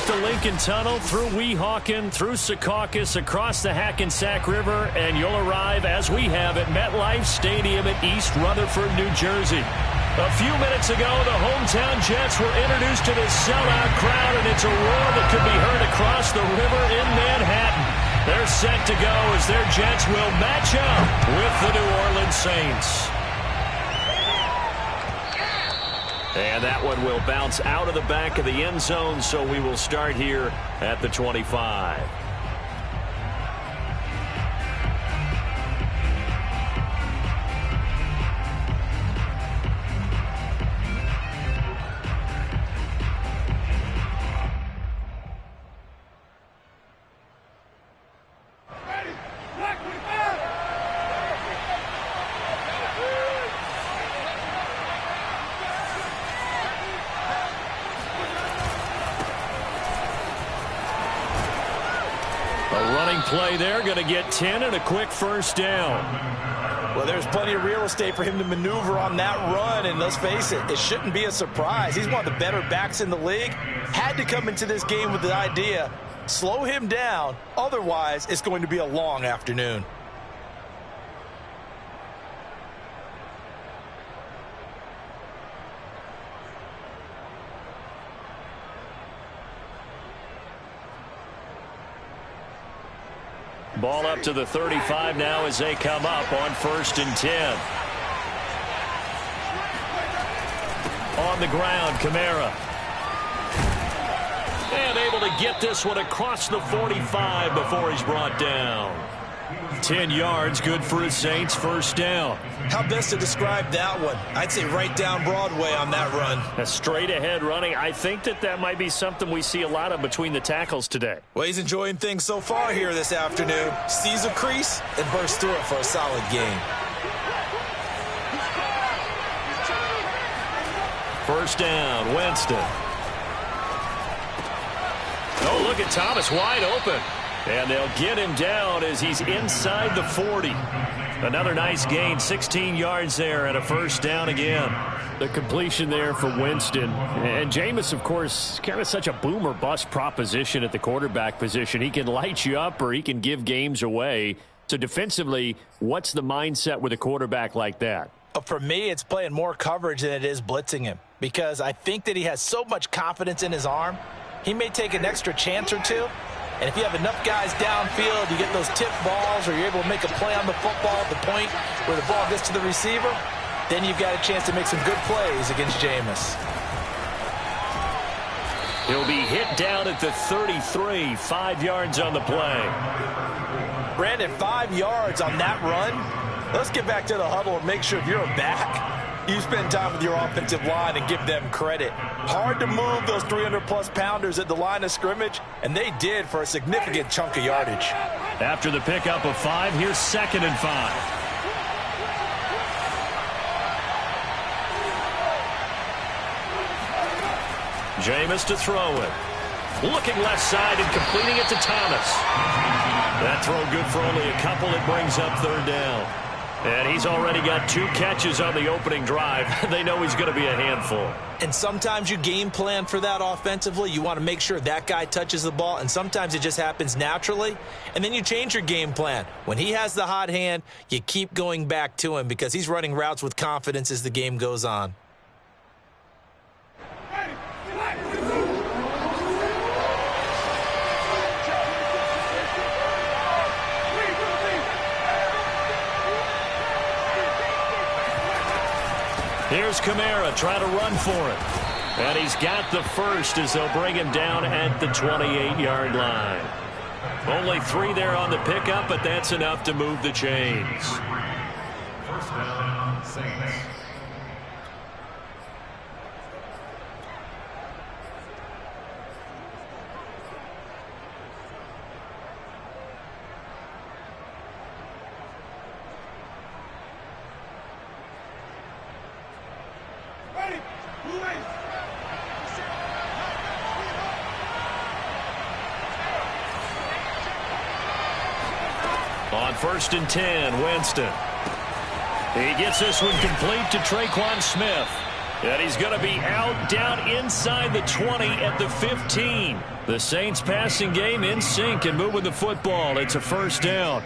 the Lincoln Tunnel, through Weehawken, through Secaucus, across the Hackensack River, and you'll arrive, as we have, at MetLife Stadium in East Rutherford, New Jersey. A few minutes ago, the hometown Jets were introduced to this sellout crowd, and it's a roar that could be heard across the river in Manhattan. They're set to go as their Jets will match up with the New Orleans Saints. And that one will bounce out of the back of the end zone, so we will start here at the 25. Play there, going to get 10 and a quick first down. Well, there's plenty of real estate for him to maneuver on that run, and let's face it, it shouldn't be a surprise. He's one of the better backs in the league. Had to come into this game with the idea, slow him down, otherwise it's going to be a long afternoon. Ball up to the 35 now as they come up on 1st and 10. On the ground, Kamara. And able to get this one across the 45 before he's brought down. 10 yards, good for the Saints, first down. How best to describe that one? I'd say right down Broadway on that run. A straight ahead running. I think that might be something we see a lot of between the tackles today. Well, he's enjoying things so far here this afternoon. Sees a crease and bursts through it for a solid gain. First down, Winston. Oh, look at Thomas wide open. And they'll get him down as he's inside the 40. Another nice gain, 16 yards there, and a first down again. The completion there for Winston. And Jameis, of course, kind of such a boom or bust proposition at the quarterback position. He can light you up or he can give games away. So defensively, what's the mindset with a quarterback like that? For me, it's playing more coverage than it is blitzing him, because I think that he has so much confidence in his arm. He may take an extra chance or two. And if you have enough guys downfield, you get those tip balls, or you're able to make a play on the football at the point where the ball gets to the receiver, then you've got a chance to make some good plays against Jameis. He'll be hit down at the 33, 5 yards on the play. Brandon, 5 yards on that run. Let's get back to the huddle and make sure if you're a back, you spend time with your offensive line and give them credit. Hard to move those 300-plus pounders at the line of scrimmage, and they did for a significant chunk of yardage. After the pickup of 5, here's 2nd and 5. Jameis to throw it. Looking left side and completing it to Thomas. That throw good for only a couple. It brings up 3rd down. And he's already got 2 catches on the opening drive. They know he's going to be a handful. And sometimes you game plan for that offensively. You want to make sure that guy touches the ball, and sometimes it just happens naturally. And then you change your game plan. When he has the hot hand, you keep going back to him because he's running routes with confidence as the game goes on. Here's Kamara trying to run for it. And he's got the first as they'll bring him down at the 28-yard line. Only 3 there on the pickup, but that's enough to move the chains. First down, Saints. On 1st and 10, Winston. He gets this one complete to Traquan Smith. And he's going to be out down inside the 20 at the 15. The Saints passing game in sync and moving the football. It's a first down.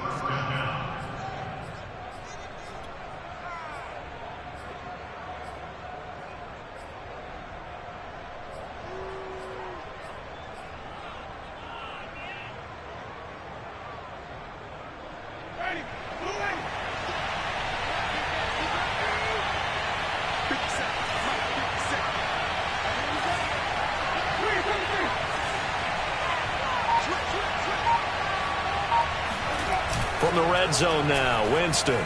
From the red zone now, Winston.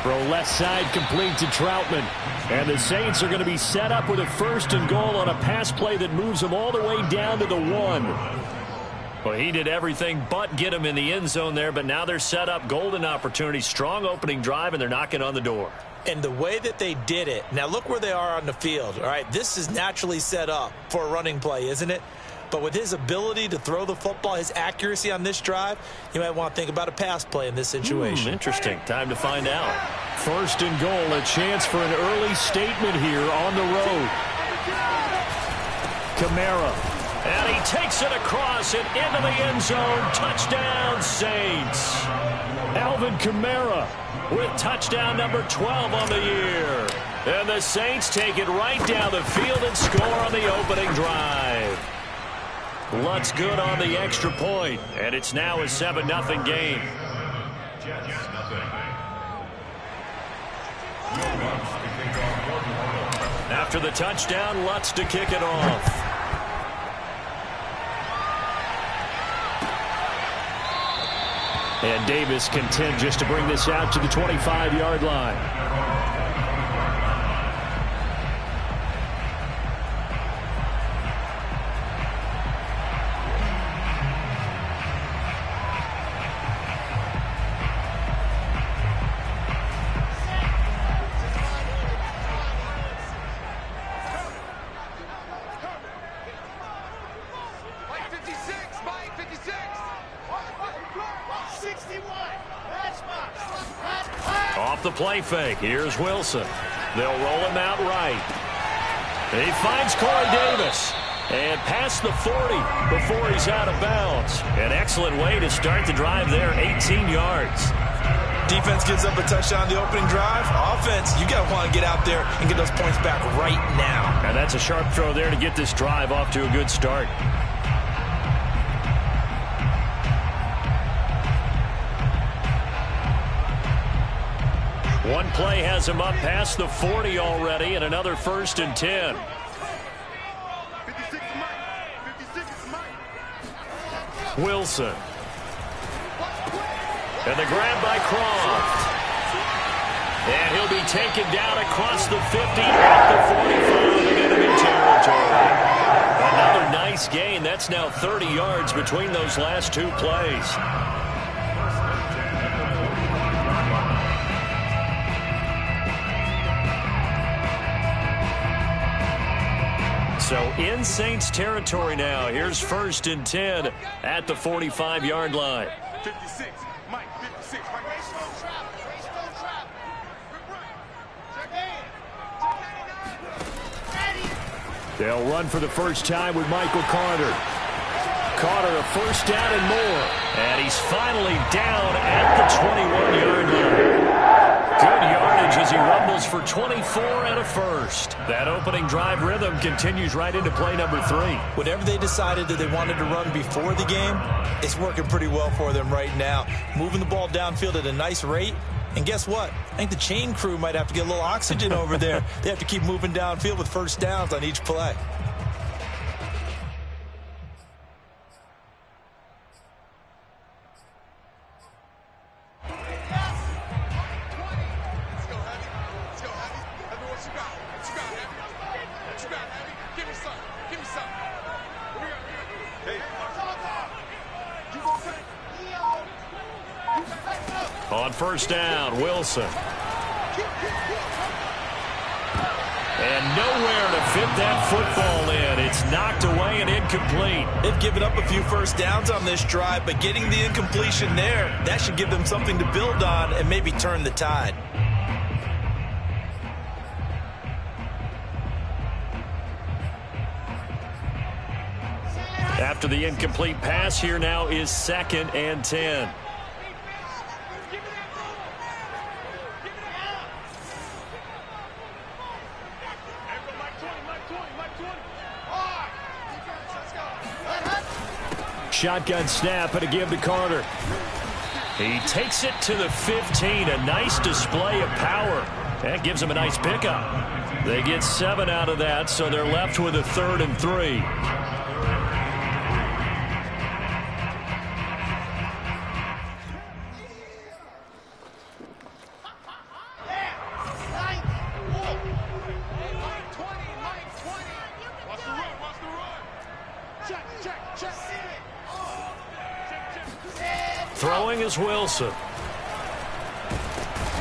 Throw left side complete to Troutman. And the Saints are going to be set up with a first and goal on a pass play that moves them all the way down to the 1. Well, he did everything but get him in the end zone there, but now they're set up. Golden opportunity, strong opening drive, and they're knocking on the door. And the way that they did it, now look where they are on the field. All right, this is naturally set up for a running play, isn't it? But with his ability to throw the football, his accuracy on this drive, you might want to think about a pass play in this situation. Interesting. Time to find out. First and goal, a chance for an early statement here on the road. Kamara. And he takes it across and into the end zone. Touchdown, Saints. Alvin Kamara with touchdown number 12 on the year. And the Saints take it right down the field and score on the opening drive. Lutz good on the extra point, and it's now a 7-0 game. After the touchdown, Lutz to kick it off. And Davis content just to bring this out to the 25-yard line. Off the play fake. Here's Wilson. They'll roll him out right. He finds Corey Davis. And past the 40 before he's out of bounds. An excellent way to start the drive there, 18 yards. Defense gives up a touchdown the opening drive. Offense, you got to want to get out there and get those points back right now. And that's a sharp throw there to get this drive off to a good start. One play has him up past the 40 already, and another 1st and 10. Wilson. And the grab by Croft. And he'll be taken down across the 50 at the 45 and enemy territory. Another nice gain. That's now 30 yards between those last two plays. So in Saints territory now. Here's 1st and 10 at the 45-yard line. 56, Mike, 56, Mike. They'll run for the first time with Michael Carter. Carter a first down and more. And he's finally down at the 21-yard line. Good yardage as he rumbles for 24 and a first. That opening drive rhythm continues right into play number 3. Whatever they decided that they wanted to run before the game, it's working pretty well for them right now. Moving the ball downfield at a nice rate. And guess what? I think the chain crew might have to get a little oxygen over there. They have to keep moving downfield with first downs on each play. On first down, Wilson. And nowhere to fit that football in. It's knocked away and incomplete. They've given up a few first downs on this drive, but getting the incompletion there, that should give them something to build on and maybe turn the tide. After the incomplete pass, here now is 2nd and 10. Shotgun snap and a give to Carter. He takes it to the 15. A nice display of power. That gives him a nice pickup. They get 7 out of that, so they're left with a 3rd and 3. Throwing is Wilson.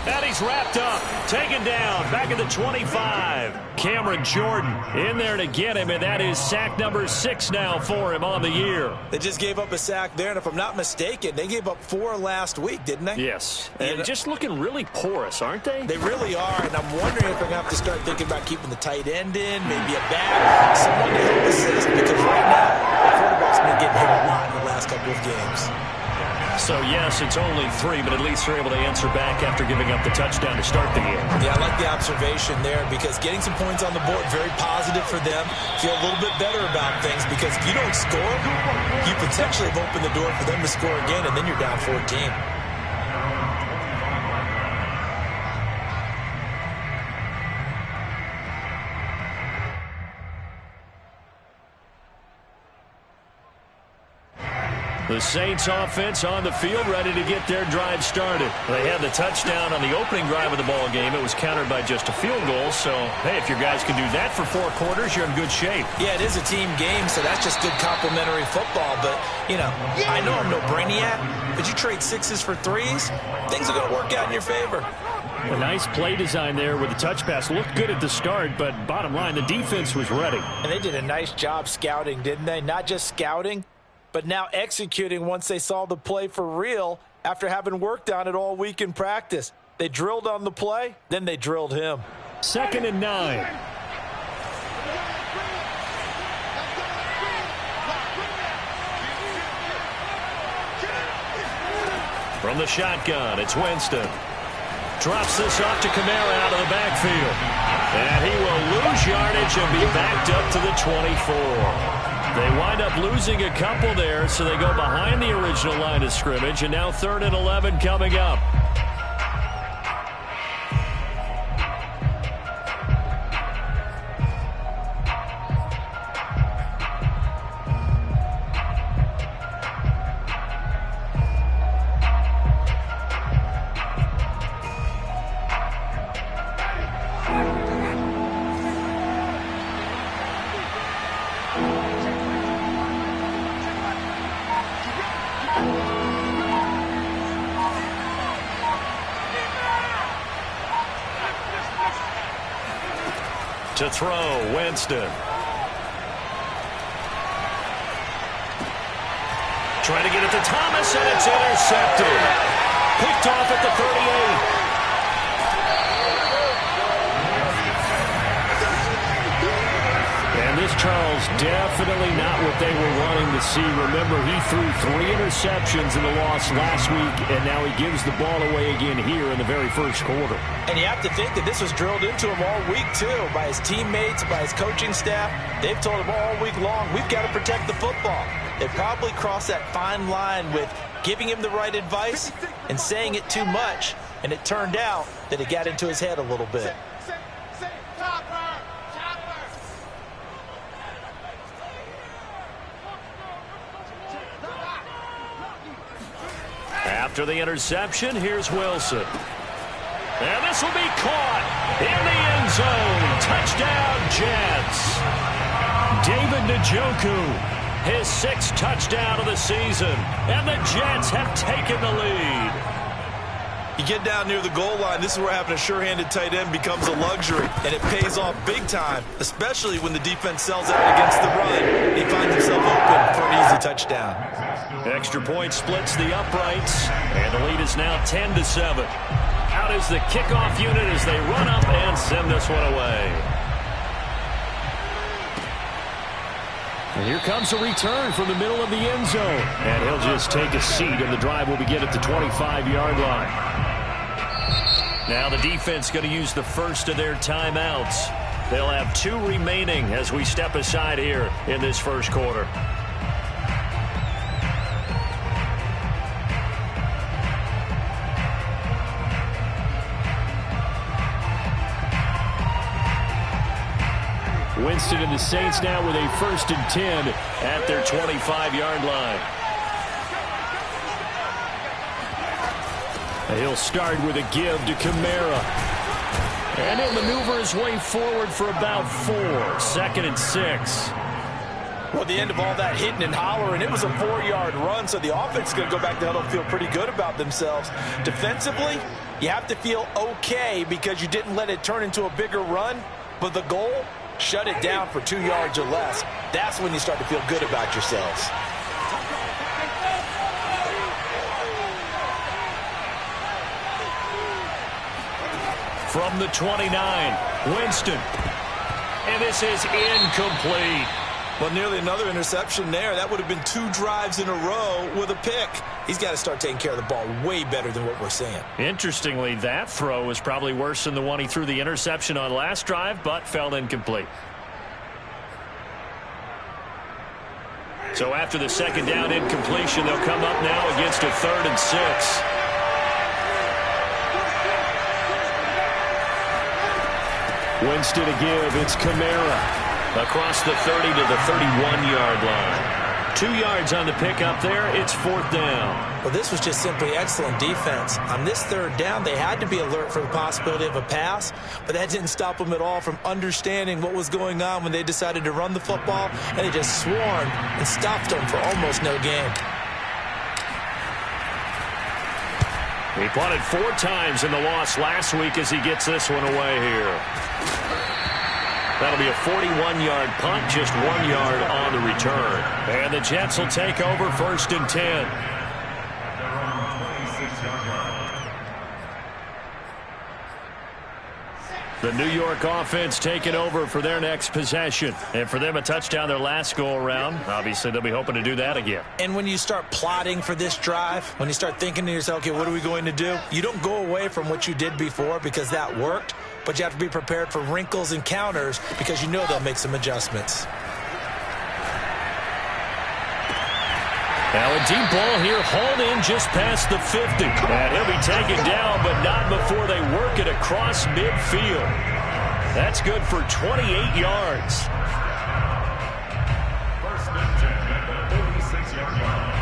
And he's wrapped up, taken down, back at the 25. Cameron Jordan in there to get him, and that is sack number 6 now for him on the year. They just gave up a sack there, and if I'm not mistaken, they gave up 4 last week, didn't they? Yes, and just looking really porous, aren't they? They really are, and I'm wondering if they're going to have to start thinking about keeping the tight end in, maybe a back, someone to help assist, because right now, the quarterback's been getting hit a lot in the last couple of games. So, yes, it's only 3, but at least they're able to answer back after giving up the touchdown to start the game. Yeah, I like the observation there because getting some points on the board, very positive for them. Feel a little bit better about things because if you don't score, you potentially have opened the door for them to score again, and then you're down 14. The Saints offense on the field, ready to get their drive started. They had the touchdown on the opening drive of the ball game. It was countered by just a field goal. So, hey, if your guys can do that for 4 quarters, you're in good shape. Yeah, it is a team game, so that's just good complementary football. But, you know, I know I'm no brainiac, but you trade 6s for 3s, things are going to work out in your favor. A nice play design there with the touch pass. Looked good at the start, but bottom line, the defense was ready. And they did a nice job scouting, didn't they? Not just scouting, but now executing once they saw the play for real after having worked on it all week in practice. They drilled on the play, then they drilled him. 2nd and 9. From the shotgun, it's Winston. Drops this off to Kamara out of the backfield. And he will lose yardage and be backed up to the 24. They wind up losing a couple there, so they go behind the original line of scrimmage, and now 3rd and 11 coming up. To throw, Winston. Trying to get it to Thomas, and it's intercepted. Picked off at the 38. And this, Charles, definitely not what they were wanting to see. Remember, he threw 3 interceptions in the loss last week, and now he gives the ball away again here in the very first quarter. And you have to think that this was drilled into him all week, too, by his teammates, by his coaching staff. They've told him all week long, we've got to protect the football. They probably crossed that fine line with giving him the right advice and saying it too much, and it turned out that it got into his head a little bit. After the interception, here's Wilson. And this will be caught in the end zone. Touchdown, Jets. David Njoku, his 6th touchdown of the season. And the Jets have taken the lead. You get down near the goal line, this is where having a sure-handed tight end becomes a luxury, and it pays off big time, especially when the defense sells out against the run. He finds himself open for an easy touchdown. Extra point splits the uprights, and the lead is now 10-7. Out is the kickoff unit as they run up and send this one away. And here comes a return from the middle of the end zone. And he'll just take a seat, and the drive will begin at the 25-yard line. Now the defense going to use the first of their timeouts. They'll have 2 remaining as we step aside here in this first quarter. Winston and the Saints now with a 1st and 10 at their 25-yard line. He'll start with a give to Kamara. And he'll maneuver his way forward for about 4. 2nd and 6. Well, at the end of all that hitting and hollering, it was a 4-yard run, so the offense is going to go back to huddle and feel pretty good about themselves. Defensively, you have to feel okay because you didn't let it turn into a bigger run, but the goal, shut it down for 2 yards or less. That's when you start to feel good about yourselves. From the 29, Winston. And this is incomplete. Well, nearly another interception there. That would have been 2 drives in a row with a pick. He's got to start taking care of the ball way better than what we're seeing. Interestingly, that throw was probably worse than the one he threw the interception on last drive, but fell incomplete. So after the 2nd down incompletion, they'll come up now against a 3rd and 6. Winston to give. It's Kamara. Across the 30 to the 31-yard line. 2 yards on the pickup there. It's 4th down. Well, this was just simply excellent defense. On this 3rd down, they had to be alert for the possibility of a pass, but that didn't stop them at all from understanding what was going on when they decided to run the football, and they just swarmed and stopped them for almost no gain. He punted 4 times in the loss last week as he gets this one away here. That'll be a 41-yard punt, just 1 yard on the return. And the Jets will take over 1st and 10. The New York offense taking over for their next possession. And for them, a touchdown their last go-around. Obviously, they'll be hoping to do that again. And when you start plotting for this drive, when you start thinking to yourself, okay, what are we going to do? You don't go away from what you did before because that worked, but you have to be prepared for wrinkles and counters because you know they'll make some adjustments. Now a deep ball here, hauled in just past the 50. And he'll be taken down, but not before they work it across midfield. That's good for 28 yards. 1st and 10 at the 46-yard line.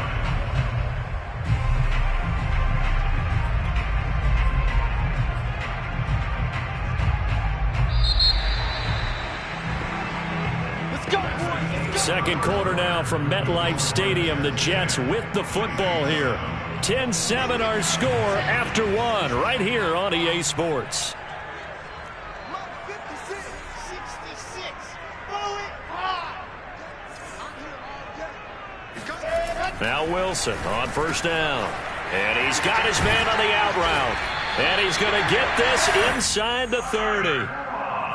Second quarter now from MetLife Stadium. The Jets with the football here. 10-7 our score after 1 right here on EA Sports. Now Wilson on 1st down. And he's got his man on the out route. And he's going to get this inside the 30.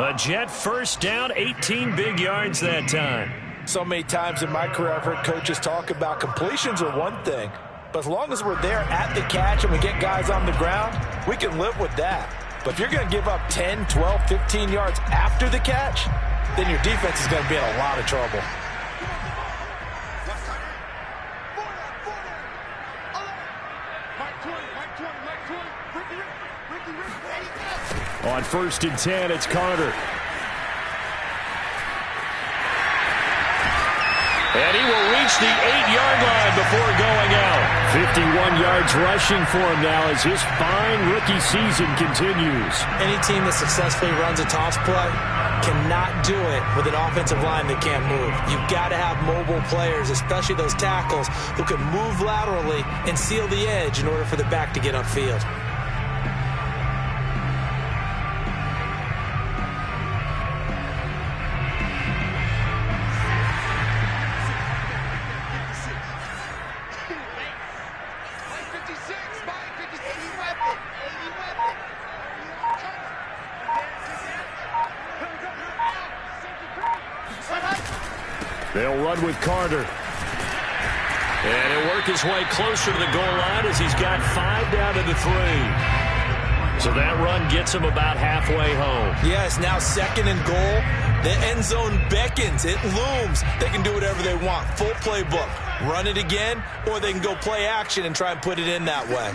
A Jet 1st down, 18 big yards that time. So many times in my career I've heard coaches talk about completions are one thing, but as long as we're there at the catch and we get guys on the ground, we can live with that. But if you're going to give up 10, 12, 15 yards after the catch, then your defense is going to be in a lot of trouble. On 1st and 10, it's Carter. And he will reach the 8-yard line before going out. 51 yards rushing for him now as his fine rookie season continues. Any team that successfully runs a toss play cannot do it with an offensive line that can't move. You've got to have mobile players, especially those tackles, who can move laterally and seal the edge in order for the back to get upfield. They'll run with Carter. And he'll work his way closer to the goal line as he's got 5 down to the 3. So that run gets him about halfway home. Yes, now 2nd and goal. The end zone beckons. It looms. They can do whatever they want. Full playbook. Run it again, or they can go play action and try and put it in that way.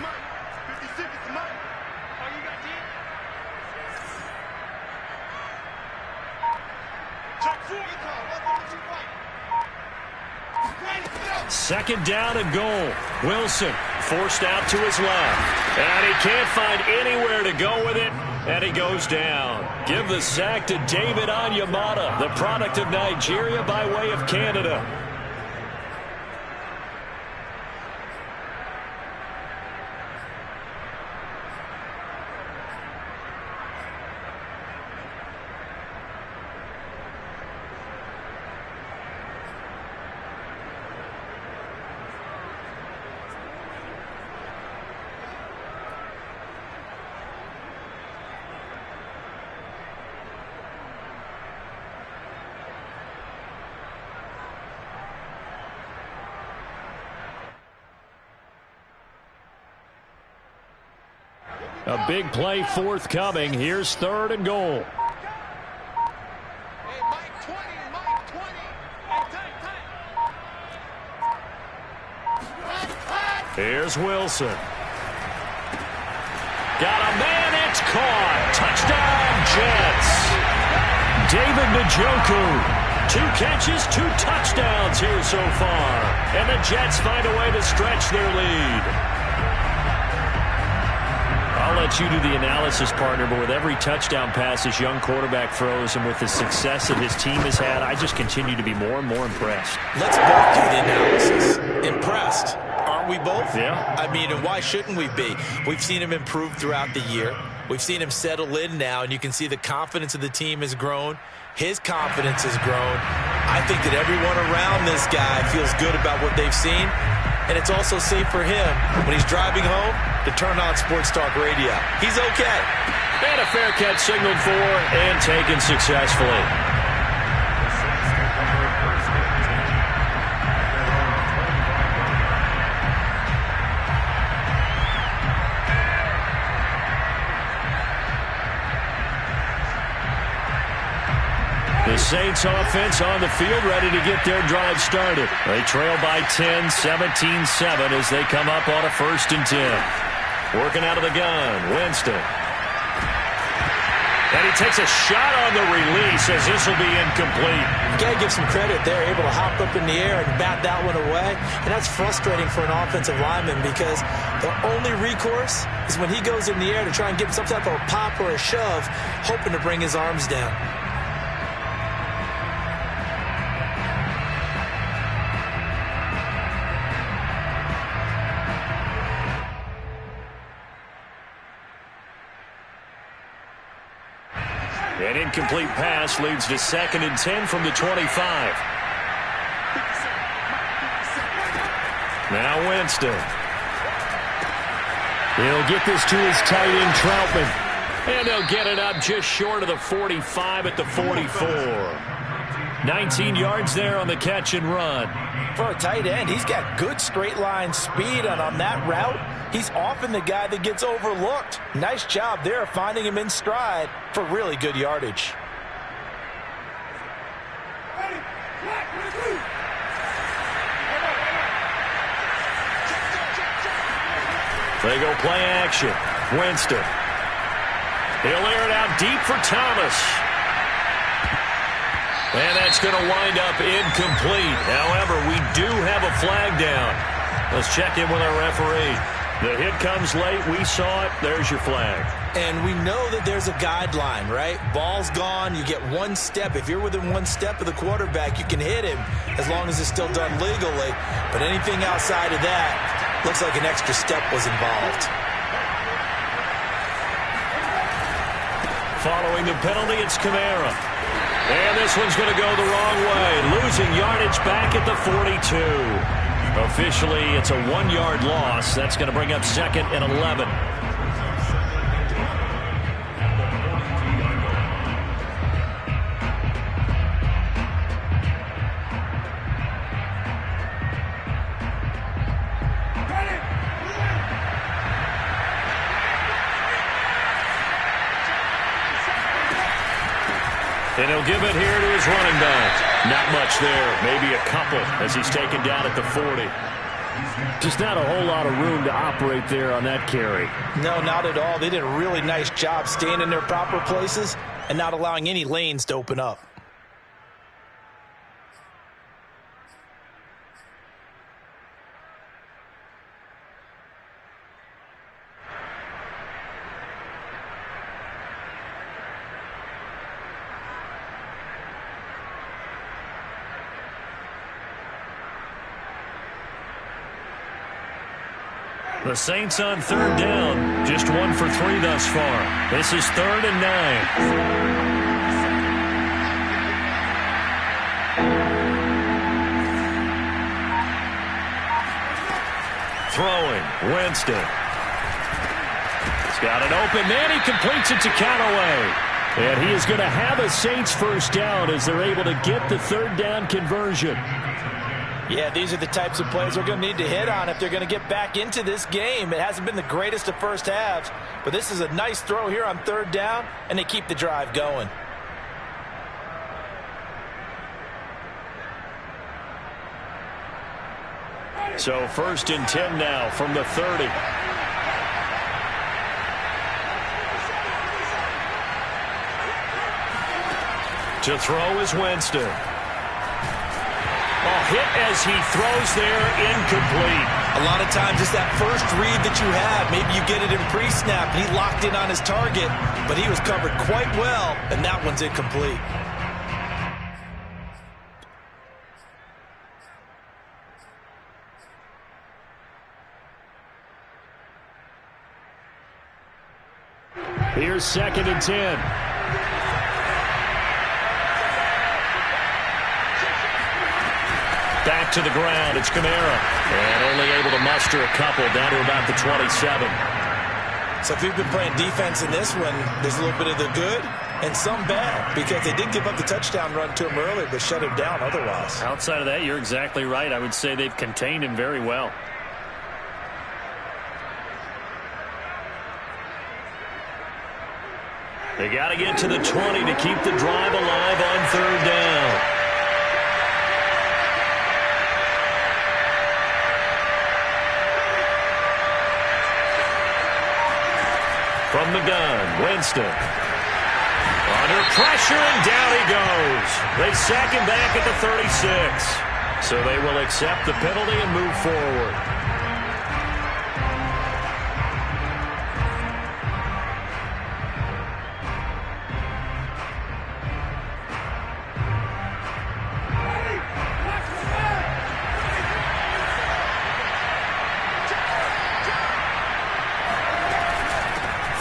Second down and goal. Wilson forced out to his left. And he can't find anywhere to go with it. And he goes down. Give the sack to David Onyemata, the product of Nigeria by way of Canada. A big play forthcoming. Here's 3rd and goal. Here's Wilson. Got a man. It's caught. Touchdown, Jets. David Njoku. 2 catches, 2 touchdowns here so far. And the Jets find a way to stretch their lead. I'll let you do the analysis, partner, but with every touchdown pass this young quarterback throws and with the success that his team has had, I just continue to be more and more impressed. Let's both do the analysis. Impressed. Aren't we both? Yeah. I mean, and why shouldn't we be? We've seen him improve throughout the year. We've seen him settle in now, and you can see the confidence of the team has grown. His confidence has grown. I think that everyone around this guy feels good about what they've seen. And it's also safe for him when he's driving home to turn on Sports Talk Radio. He's okay. And a fair catch signaled for and taken successfully. The Saints offense on the field ready to get their drive started. They trail by 10, 17-7 as they come up on a 1st and 10. Working out of the gun, Winston. And he takes a shot on the release as this will be incomplete. You got to give some credit. They're able to hop up in the air and bat that one away. And that's frustrating for an offensive lineman because the only recourse is when he goes in the air to try and get some type of a pop or a shove, hoping to bring his arms down. An incomplete pass leads to 2nd and 10 from the 25. Now Winston. He'll get this to his tight end, Troutman. And they'll get it up just short of the 45 at the 44. 19 yards there on the catch and run. For a tight end, he's got good straight line speed, and on that route, he's often the guy that gets overlooked. Nice job there finding him in stride for really good yardage. They go play action. Winston. He'll air it out deep for Thomas. And that's going to wind up incomplete. However, we do have a flag down. Let's check in with our referee. The hit comes late. We saw it. There's your flag. And we know that there's a guideline, right? Ball's gone. You get 1 step. If you're within 1 step of the quarterback, you can hit him as long as it's still done legally. But anything outside of that looks like an extra step was involved. Following the penalty, it's Kamara. And this one's going to go the wrong way. Losing yardage back at the 42. Officially, it's a 1-yard loss. That's going to bring up 2nd and 11. And he'll give it here to his running back. Not much there. Maybe a couple as he's taken down at the 40. Just not a whole lot of room to operate there on that carry. No, not at all. They did a really nice job staying in their proper places and not allowing any lanes to open up. The Saints on third down. Just 1 for 3 thus far. This is 3rd and 9. Throwing. Winston. He's got an open man. He completes it to Callaway. And he is going to have a Saints first down as they're able to get the third down conversion. Yeah, these are the types of plays we're going to need to hit on if they're going to get back into this game. It hasn't been the greatest of first halves, but this is a nice throw here on third down, and they keep the drive going. So 1st and 10 now from the 30. To throw is Winston. Hit as he throws there, incomplete. A lot of times it's that first read that you have. Maybe you get it in pre-snap, and he locked in on his target, but he was covered quite well, and that one's incomplete. Here's 2nd and 10. Back to the ground. It's Kamara. And only able to muster a couple down to about the 27. So if you've been playing defense in this one, there's a little bit of the good and some bad, because they did give up the touchdown run to him earlier, but shut him down otherwise. Outside of that, you're exactly right. I would say they've contained him very well. They got to get to the 20 to keep the drive alive on third down. From the gun, Winston. Under pressure, and down he goes. They sack him back at the 36. So they will accept the penalty and move forward.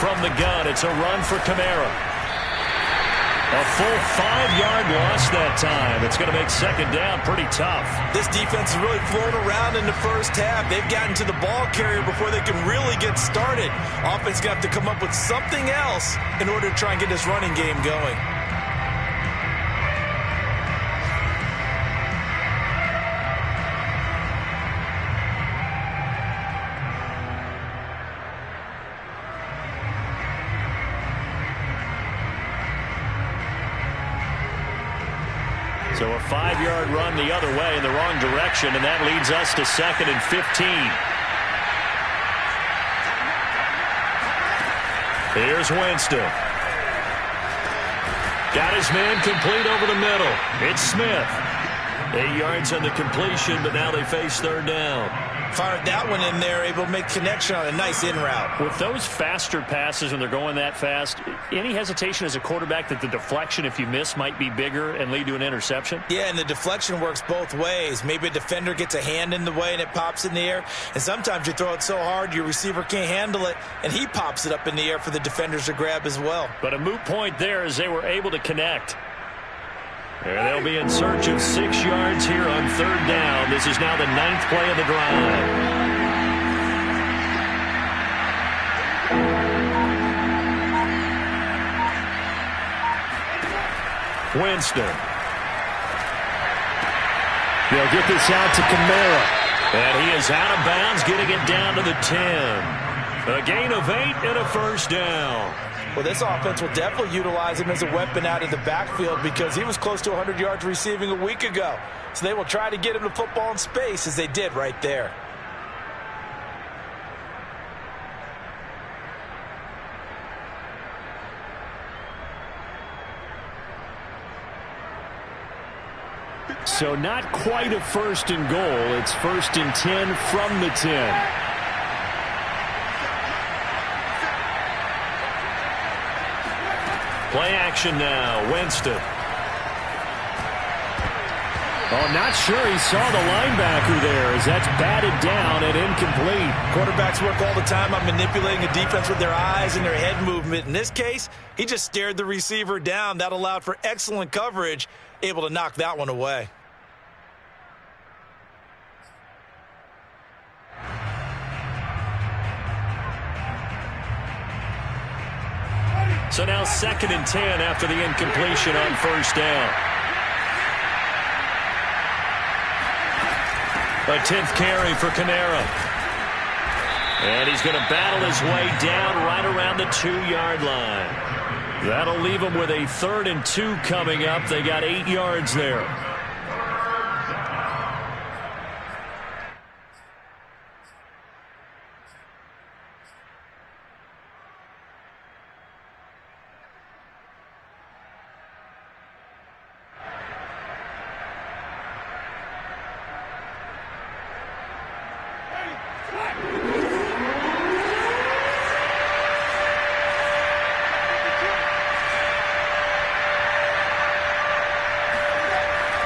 From the gun, it's a run for Kamara. A full 5-yard loss that time. It's going to make second down pretty tough. This defense is really flown around in the first half. They've gotten to the ball carrier before they can really get started. Offense got to come up with something else in order to try and get this running game going. So a 5-yard run the other way in the wrong direction, and that leads us to 2nd and 15. Here's Winston. Got his man complete over the middle. It's Smith. 8 yards on the completion, but now they face third down. Fired that one in there, able to make connection on a nice in route. With those faster passes when they're going that fast, any hesitation as a quarterback that the deflection, if you miss, might be bigger and lead to an interception? Yeah, and the deflection works both ways. Maybe a defender gets a hand in the way and it pops in the air. And sometimes you throw it so hard your receiver can't handle it, and he pops it up in the air for the defenders to grab as well. But a moot point there as they were able to connect. And they'll be in search of 6 yards here on third down. This is now the 9th play of the drive. Winston. They'll get this out to Kamara. And he is out of bounds, getting it down to the 10. A gain of 8 and a first down. Well, this offense will definitely utilize him as a weapon out of the backfield because he was close to 100 yards receiving a week ago. So they will try to get him the football in space as they did right there. So not quite a 1st and goal. It's 1st and 10 from the 10. Play action now. Winston. Oh, not sure he saw the linebacker there as that's batted down and incomplete. Quarterbacks work all the time on manipulating a defense with their eyes and their head movement. In this case, he just stared the receiver down. That allowed for excellent coverage, able to knock that one away. So now 2nd and 10 after the incompletion on 1st down. A 10th carry for Kamara. And he's going to battle his way down right around the 2-yard line. That'll leave him with a 3rd and 2 coming up. They got 8 yards there.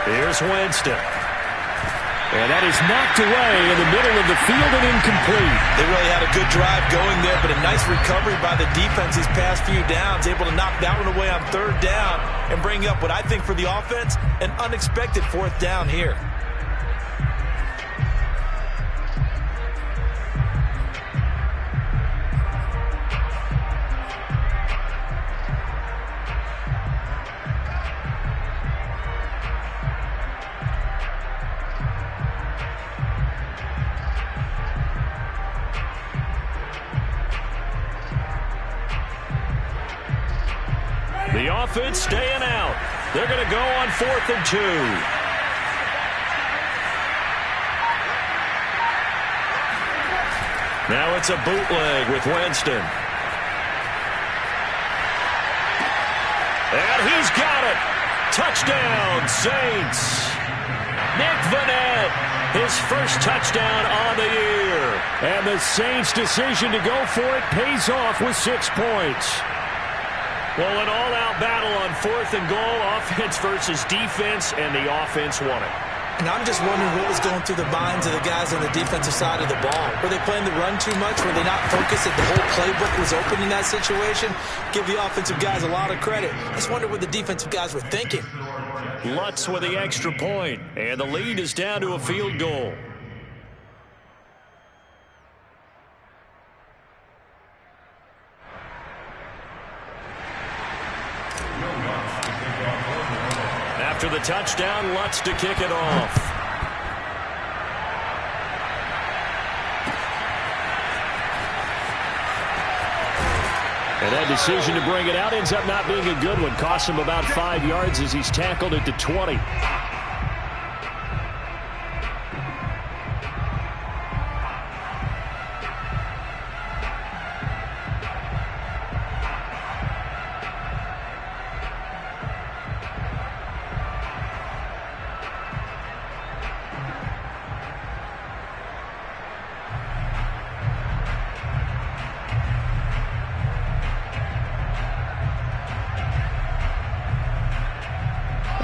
Here's Winston. And that is knocked away in the middle of the field and incomplete. They really had a good drive going there, but a nice recovery by the defense these past few downs, able to knock that one away on 3rd down and bring up what I think for the offense, an unexpected 4th down here. The offense staying out. They're going to go on 4th and 2. Now it's a bootleg with Winston. And he's got it. Touchdown, Saints. Nick Vannett, his first touchdown on the year. And the Saints' decision to go for it pays off with 6 points. Well, an all-out battle on 4th and goal, offense versus defense, and the offense won it. And I'm just wondering what was going through the minds of the guys on the defensive side of the ball. Were they playing the run too much? Were they not focused that the whole playbook was open in that situation? Give the offensive guys a lot of credit. I just wonder what the defensive guys were thinking. Lutz with the extra point, and the lead is down to a field goal. After the touchdown, Lutz to kick it off. And that decision to bring it out ends up not being a good one. Costs him about 5 yards as he's tackled at the 20.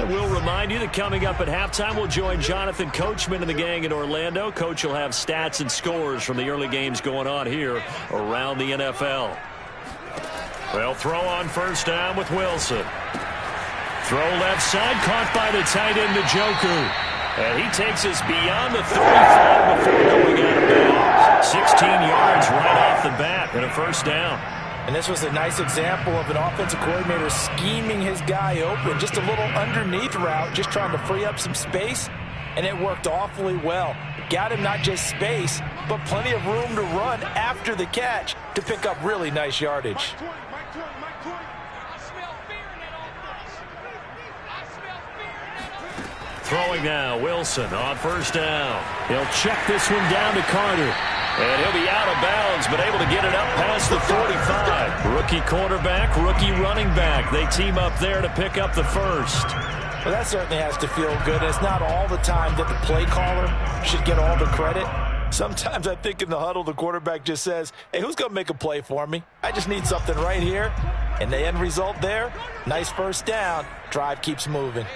We'll remind you that coming up at halftime, we'll join Jonathan Coachman and the gang in Orlando. Coach will have stats and scores from the early games going on here around the NFL. Well, throw on 1st down with Wilson. Throw left side, caught by the tight end, Njoku. And he takes us beyond the 35 before going out of bounds. 16 yards right off the bat and a 1st down. And this was a nice example of an offensive coordinator scheming his guy open. Just a little underneath route, just trying to free up some space, and it worked awfully well. Got him not just space, but plenty of room to run after the catch to pick up really nice yardage. throwing now. Wilson on first down. He'll check this one down to Carter. And he'll be out of bounds, but able to get it up past the 45. Rookie quarterback, rookie running back. They team up there to pick up the first. Well, that certainly has to feel good. It's not all the time that the play caller should get all the credit. Sometimes I think in the huddle, the quarterback just says, hey, who's going to make a play for me? I just need something right here. And the end result there, nice first down. Drive keeps moving.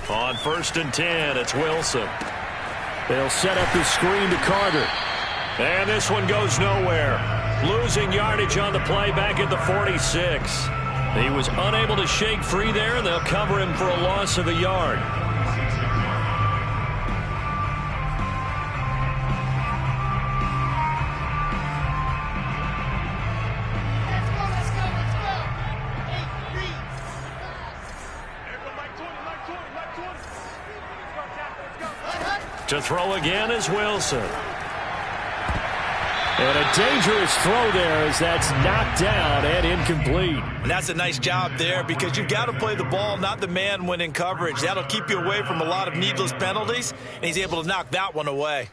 On first and 10, it's Wilson. They'll set up the screen to Carter. And this one goes nowhere. Losing yardage on the play back at the 46. He was unable to shake free there, and they'll cover him for a loss of a yard. To throw again is Wilson. And a dangerous throw there as that's knocked down and incomplete. And that's a nice job there because you've got to play the ball, not the man when in coverage. That'll keep you away from a lot of needless penalties, and he's able to knock that one away.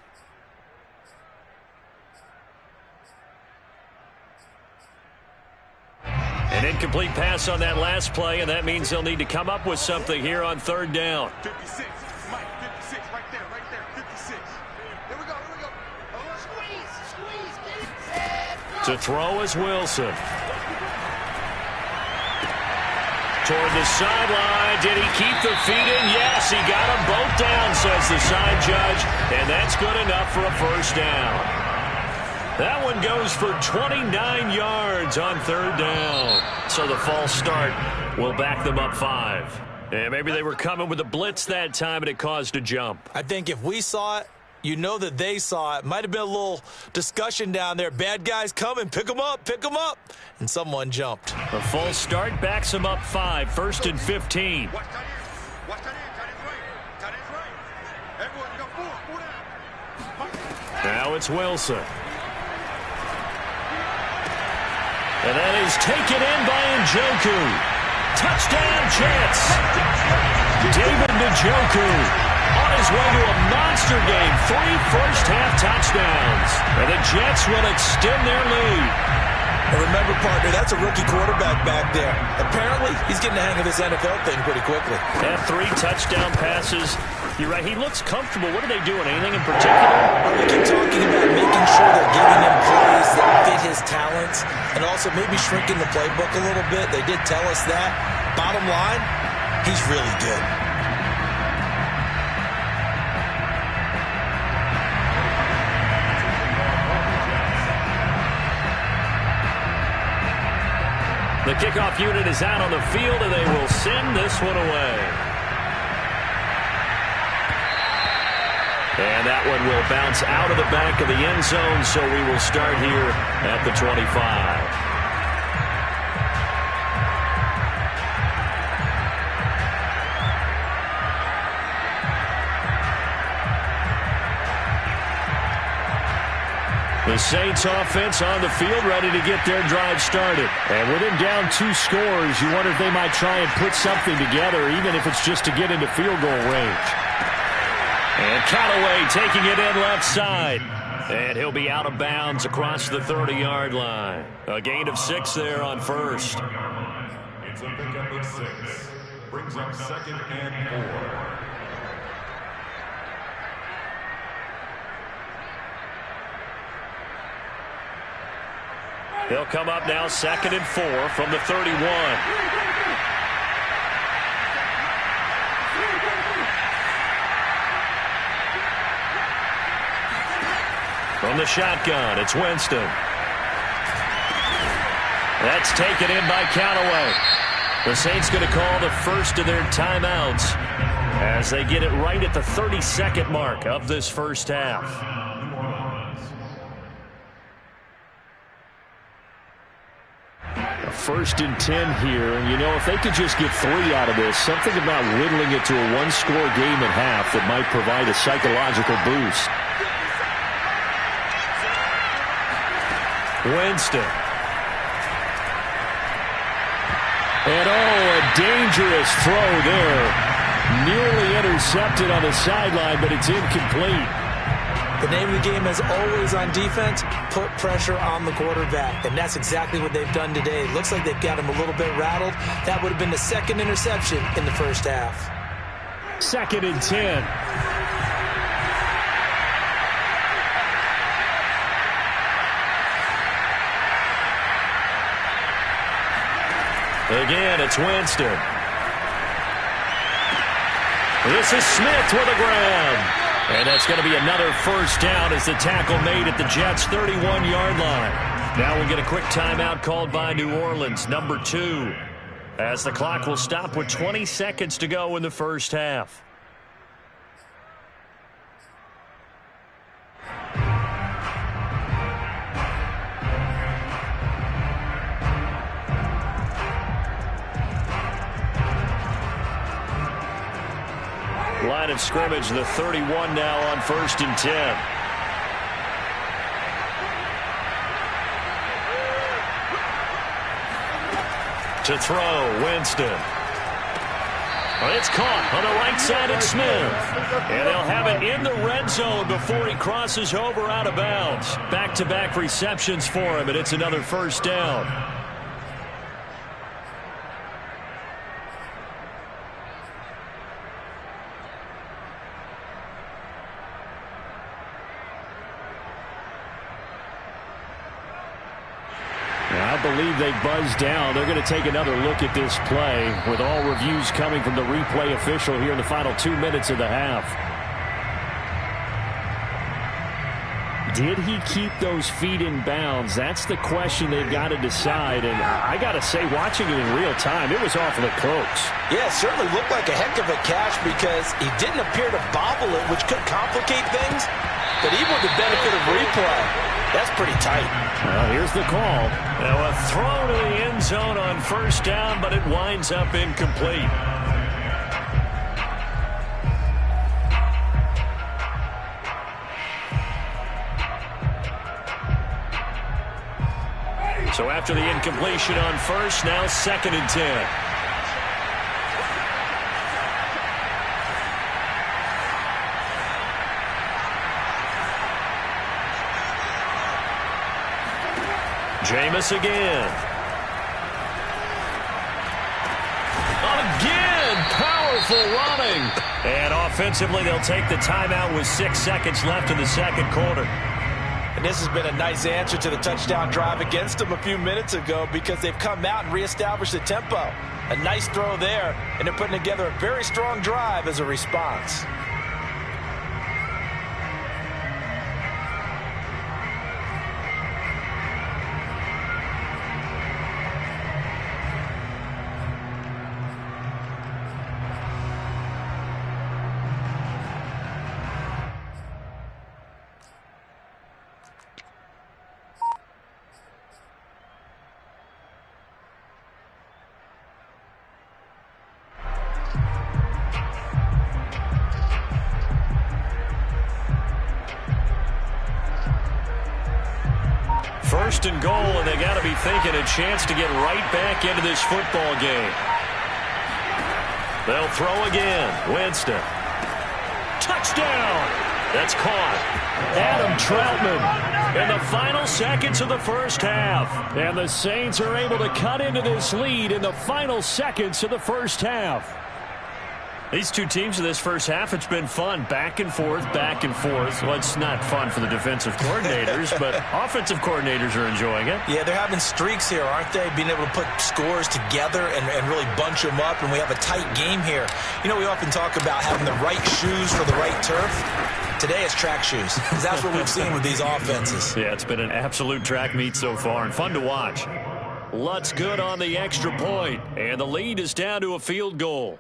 An incomplete pass on that last play, and that means they'll need to come up with something here on third down. 56. Mike, 56. Right there. 56. Here we go. Squeeze. To throw is Wilson. Toward the sideline. Did he keep the feet in? Yes, he got them both down, says the side judge. And that's good enough for a first down. That one goes for 29 yards on third down. So the false start will back them up 5. And maybe they were coming with a blitz that time and it caused a jump. I think if we saw it, you know that they saw it. Might have been a little discussion down there. Bad guys coming. Pick them up. And someone jumped. A false start backs them up 5. First and 15. Watch that in. That is right. Everyone go forward. Now it's Wilson. And that is taken in by Njoku. Touchdown Jets. David Njoku on his way to a monster game. 3 first-half touchdowns. And the Jets will extend their lead. And remember, partner, that's a rookie quarterback back there. Apparently, he's getting the hang of this NFL thing pretty quickly. And 3 touchdown passes. You're right. He looks comfortable. What are they doing? Anything in particular? They keep talking about making sure they're giving him plays that fit his talents and also maybe shrinking the playbook a little bit. They did tell us that. Bottom line, he's really good. The kickoff unit is out on the field, and they will send this one away. And that one will bounce out of the back of the end zone, so we will start here at the 25. The Saints offense on the field ready to get their drive started. And with him down 2 scores, you wonder if they might try and put something together, even if it's just to get into field goal range. And Callaway taking it in left side. And he'll be out of bounds across the 30-yard line. A gain of 6 there on first. It's a pickup of 6. Brings up 2nd and 4. They'll come up now 2nd and 4 from the 31. From the shotgun, it's Winston. That's taken in by Callaway. The Saints going to call the first of their timeouts as they get it right at the 32nd mark of this first half. 1st and 10 here. And, you know, if they could just get 3 out of this, something about whittling it to a 1-score game at half that might provide a psychological boost. Winston. And, a dangerous throw there. Nearly intercepted on the sideline, but it's incomplete. The name of the game is always on defense, put pressure on the quarterback. And that's exactly what they've done today. Looks like they've got him a little bit rattled. That would have been the 2nd interception in the first half. 2nd and 10. Again, it's Winston. This is Smith with a grab. And that's going to be another 1st down as the tackle made at the Jets' 31-yard line. Now we'll get a quick timeout called by New Orleans, number 2, as the clock will stop with 20 seconds to go in the first half. Line of scrimmage, the 31 now on 1st and 10. To throw, Winston. It's caught on the right side of Smith. And they'll have it in the red zone before he crosses over out of bounds. Back-to-back receptions for him, and it's another 1st down. I believe they buzzed down. They're going to take another look at this play with all reviews coming from the replay official here in the final 2 minutes of the half. Did he keep those feet in bounds? That's the question they've got to decide. And I got to say, watching it in real time, it was awfully close. Yeah, it certainly looked like a heck of a catch because he didn't appear to bobble it, which could complicate things. But even with the benefit of replay, that's pretty tight. Well, here's the call. Now a throw to the end zone on 1st down, but it winds up incomplete. So after the incompletion on 1st, now 2nd and 10. Jameis again. Again, powerful running. And offensively, they'll take the timeout with 6 seconds left in the 2nd quarter. And this has been a nice answer to the touchdown drive against them a few minutes ago because they've come out and reestablished the tempo. A nice throw there, and they're putting together a very strong drive as a response. First and goal, and they got to be thinking a chance to get right back into this football game. They'll throw again. Winston. Touchdown! That's caught. Adam Troutman in the final seconds of the first half. And the Saints are able to cut into this lead in the final seconds of the first half. These two teams in this first half, it's been fun. Back and forth, back and forth. Well, it's not fun for the defensive coordinators, but offensive coordinators are enjoying it. Yeah, they're having streaks here, aren't they? Being able to put scores together and really bunch them up, and we have a tight game here. You know, we often talk about having the right shoes for the right turf. Today it's track shoes. That's what we've seen with these offenses. Yeah, it's been an absolute track meet so far, and fun to watch. Lutz good on the extra point, and the lead is down to a field goal.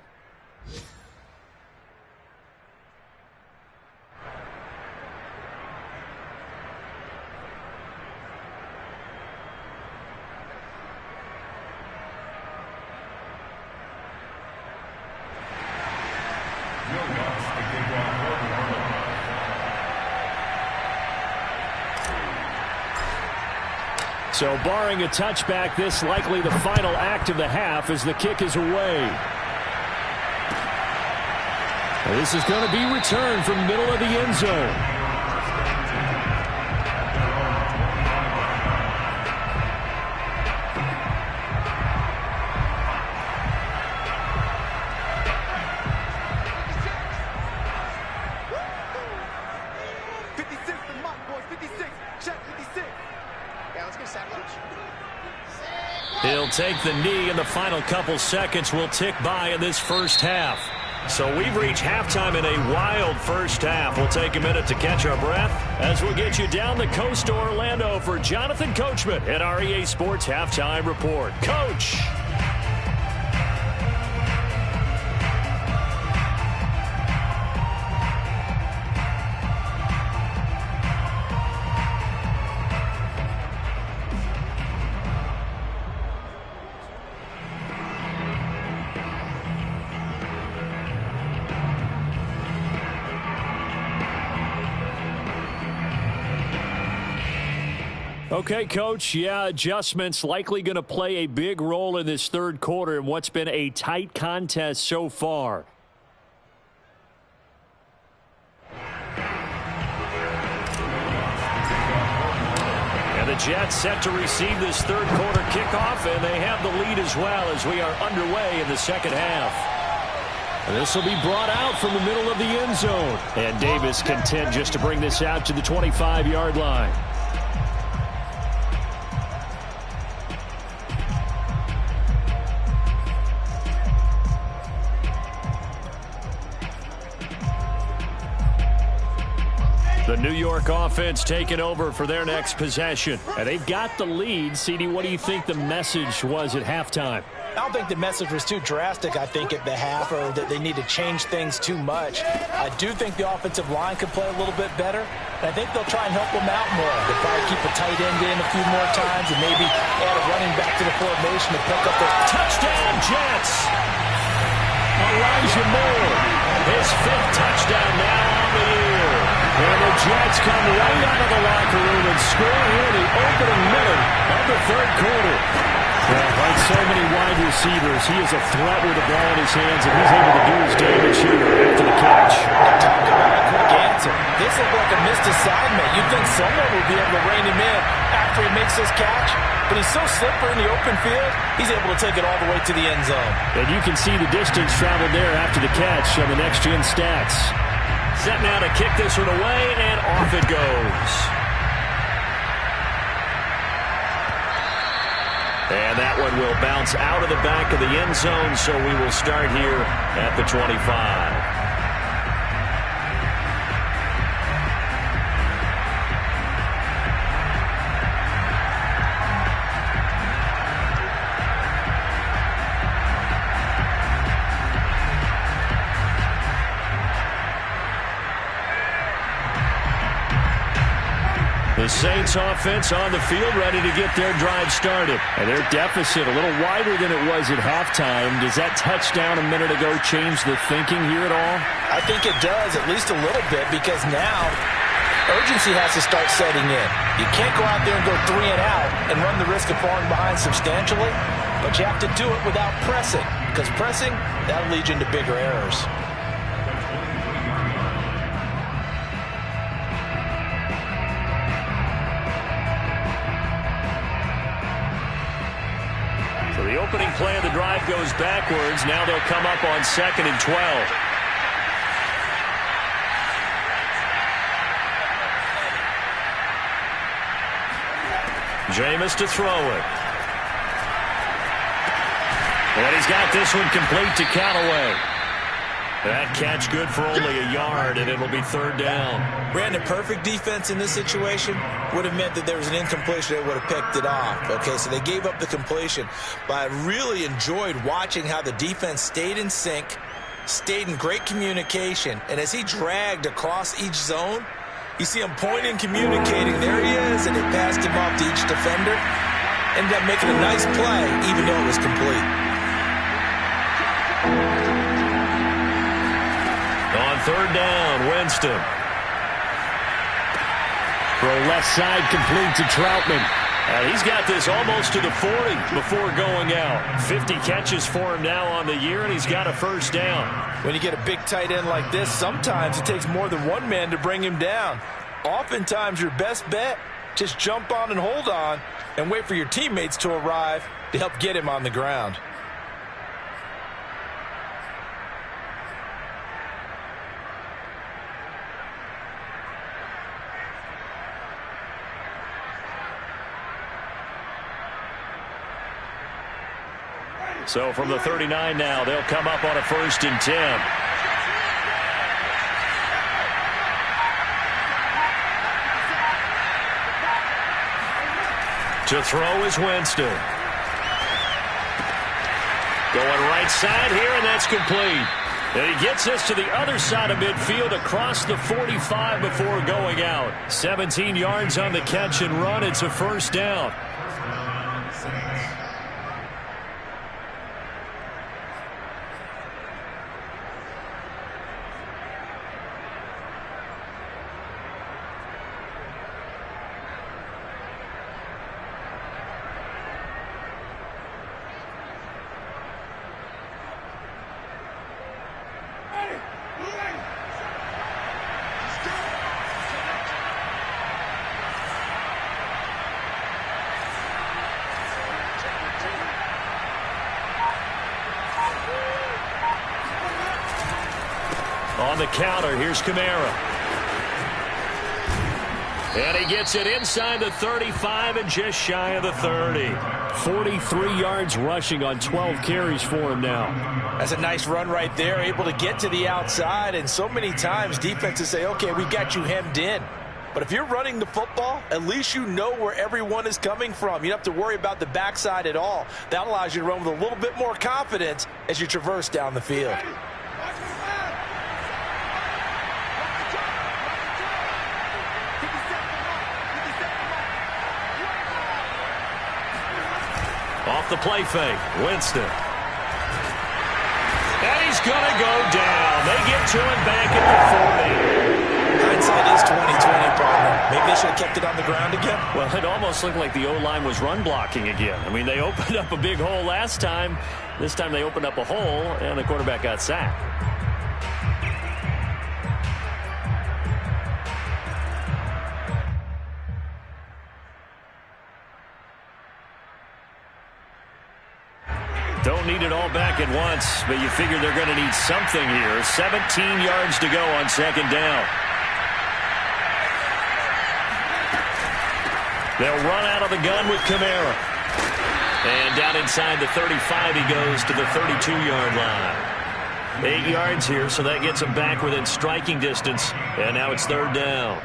So barring a touchback, this likely the final act of the half as the kick is away. This is going to be returned from middle of the end zone. He'll take the knee, and the final couple seconds will tick by in this first half. So we've reached halftime in a wild first half. We'll take a minute to catch our breath as we'll get you down the coast to Orlando for Jonathan Coachman at our EA Sports Halftime Report. Coach! Okay, Coach, yeah, adjustments likely going to play a big role in this third quarter in what's been a tight contest so far. And the Jets set to receive this third quarter kickoff, and they have the lead as well as we are underway in the second half. And this will be brought out from the middle of the end zone. And Davis content just to bring this out to the 25-yard line. The New York offense taking over for their next possession. And they've got the lead. CD, what do you think the message was at halftime? I don't think the message was too drastic, I think, at the half, or that they need to change things too much. I do think the offensive line could play a little bit better. And I think they'll try and help them out more. They'll probably keep a tight end in a few more times and maybe add a running back to the formation to pick up the touchdown Jets. Elijah Moore, his fifth touchdown now on the year. And the Jets come right out of the locker room and score here in the opening minute of the third quarter. Well, like so many wide receivers, he is a threat with the ball in his hands, and he's able to do his damage here after the catch. Talk about a quick answer. This looked like a missed assignment. You'd think someone would be able to rein him in after he makes this catch, but he's so slippery in the open field, he's able to take it all the way to the end zone. And you can see the distance traveled there after the catch on the next-gen stats. Set now to kick this one away, and off it goes. And that one will bounce out of the back of the end zone, so we will start here at the 25. The Saints offense on the field ready to get their drive started. And their deficit a little wider than it was at halftime. Does that touchdown a minute ago change the thinking here at all? I think it does, at least a little bit, because now urgency has to start setting in. You can't go out there and go 3 and out and run the risk of falling behind substantially, but you have to do it without pressing, because pressing, that'll lead you into bigger errors. The opening play of the drive goes backwards. Now they'll come up on 2nd and 12. Jameis to throw it. And he's got this one complete to Callaway. That catch good for only a yard, and it'll be 3rd down. Brandon, perfect defense in this situation would have meant that there was an incompletion. They would have picked it off. Okay, so they gave up the completion. But I really enjoyed watching how the defense stayed in sync, stayed in great communication. And as he dragged across each zone, you see him pointing, communicating. There he is, and they passed him off to each defender. Ended up making a nice play, even though it was complete. On 3rd down, Winston. Throw left side complete to Troutman. And he's got this almost to the 40 before going out. 50 catches for him now on the year, and he's got a first down. When you get a big tight end like this, sometimes it takes more than one man to bring him down. Oftentimes, your best bet, just jump on and hold on and wait for your teammates to arrive to help get him on the ground. So from the 39 now, they'll come up on a 1st and 10. To throw is Winston. Going right side here, and that's complete. And he gets this to the other side of midfield across the 45 before going out. 17 yards on the catch and run. It's a first down. On the counter, here's Kamara. And he gets it inside the 35 and just shy of the 30. 43 yards rushing on 12 carries for him now. That's a nice run right there, able to get to the outside. And so many times defenses say, okay, we got you hemmed in. But if you're running the football, at least you know where everyone is coming from. You don't have to worry about the backside at all. That allows you to run with a little bit more confidence as you traverse down the field. Off the play fake, Winston. And he's going to go down. They get to him back at the 40. Hindsight is 20/20, partner. Maybe they should have kept it on the ground again. Well, it almost looked like the O-line was run blocking again. I mean, they opened up a big hole last time. This time they opened up a hole, and the quarterback got sacked. Don't need it all back at once, but you figure they're going to need something here. 17 yards to go on 2nd down. They'll run out of the gun with Kamara. And down inside the 35, he goes to the 32-yard line. 8 yards here, so that gets him back within striking distance. And now it's 3rd down.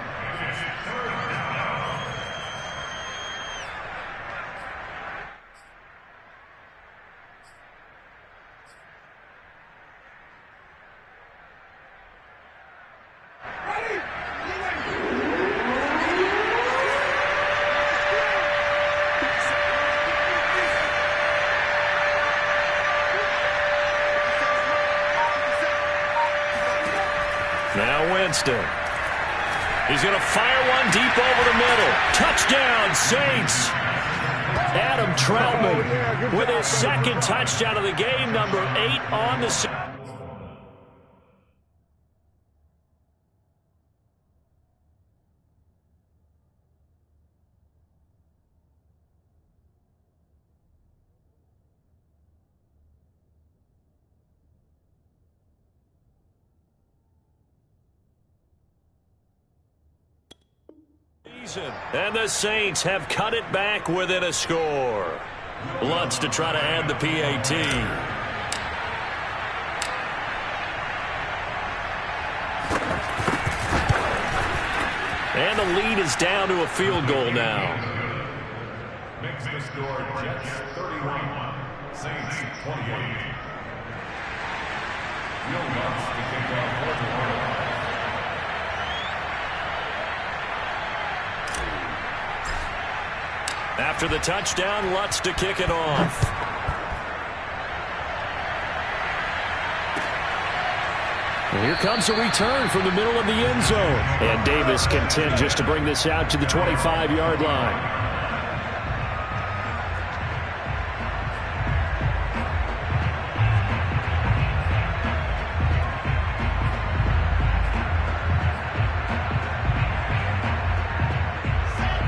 Now Winston. He's going to fire one deep over the middle. Touchdown, Saints. Adam Troutman with his 2nd touchdown of the game, number 8 on the season. And the Saints have cut it back within a score. Lutz to try to add the PAT. And the lead is down to a field goal now. Makes the score Jets 31, Saints 28. Will Lutz to kick off for the Orioles. After the touchdown, Lutz to kick it off. And here comes a return from the middle of the end zone. And Davis content just to bring this out to the 25-yard line.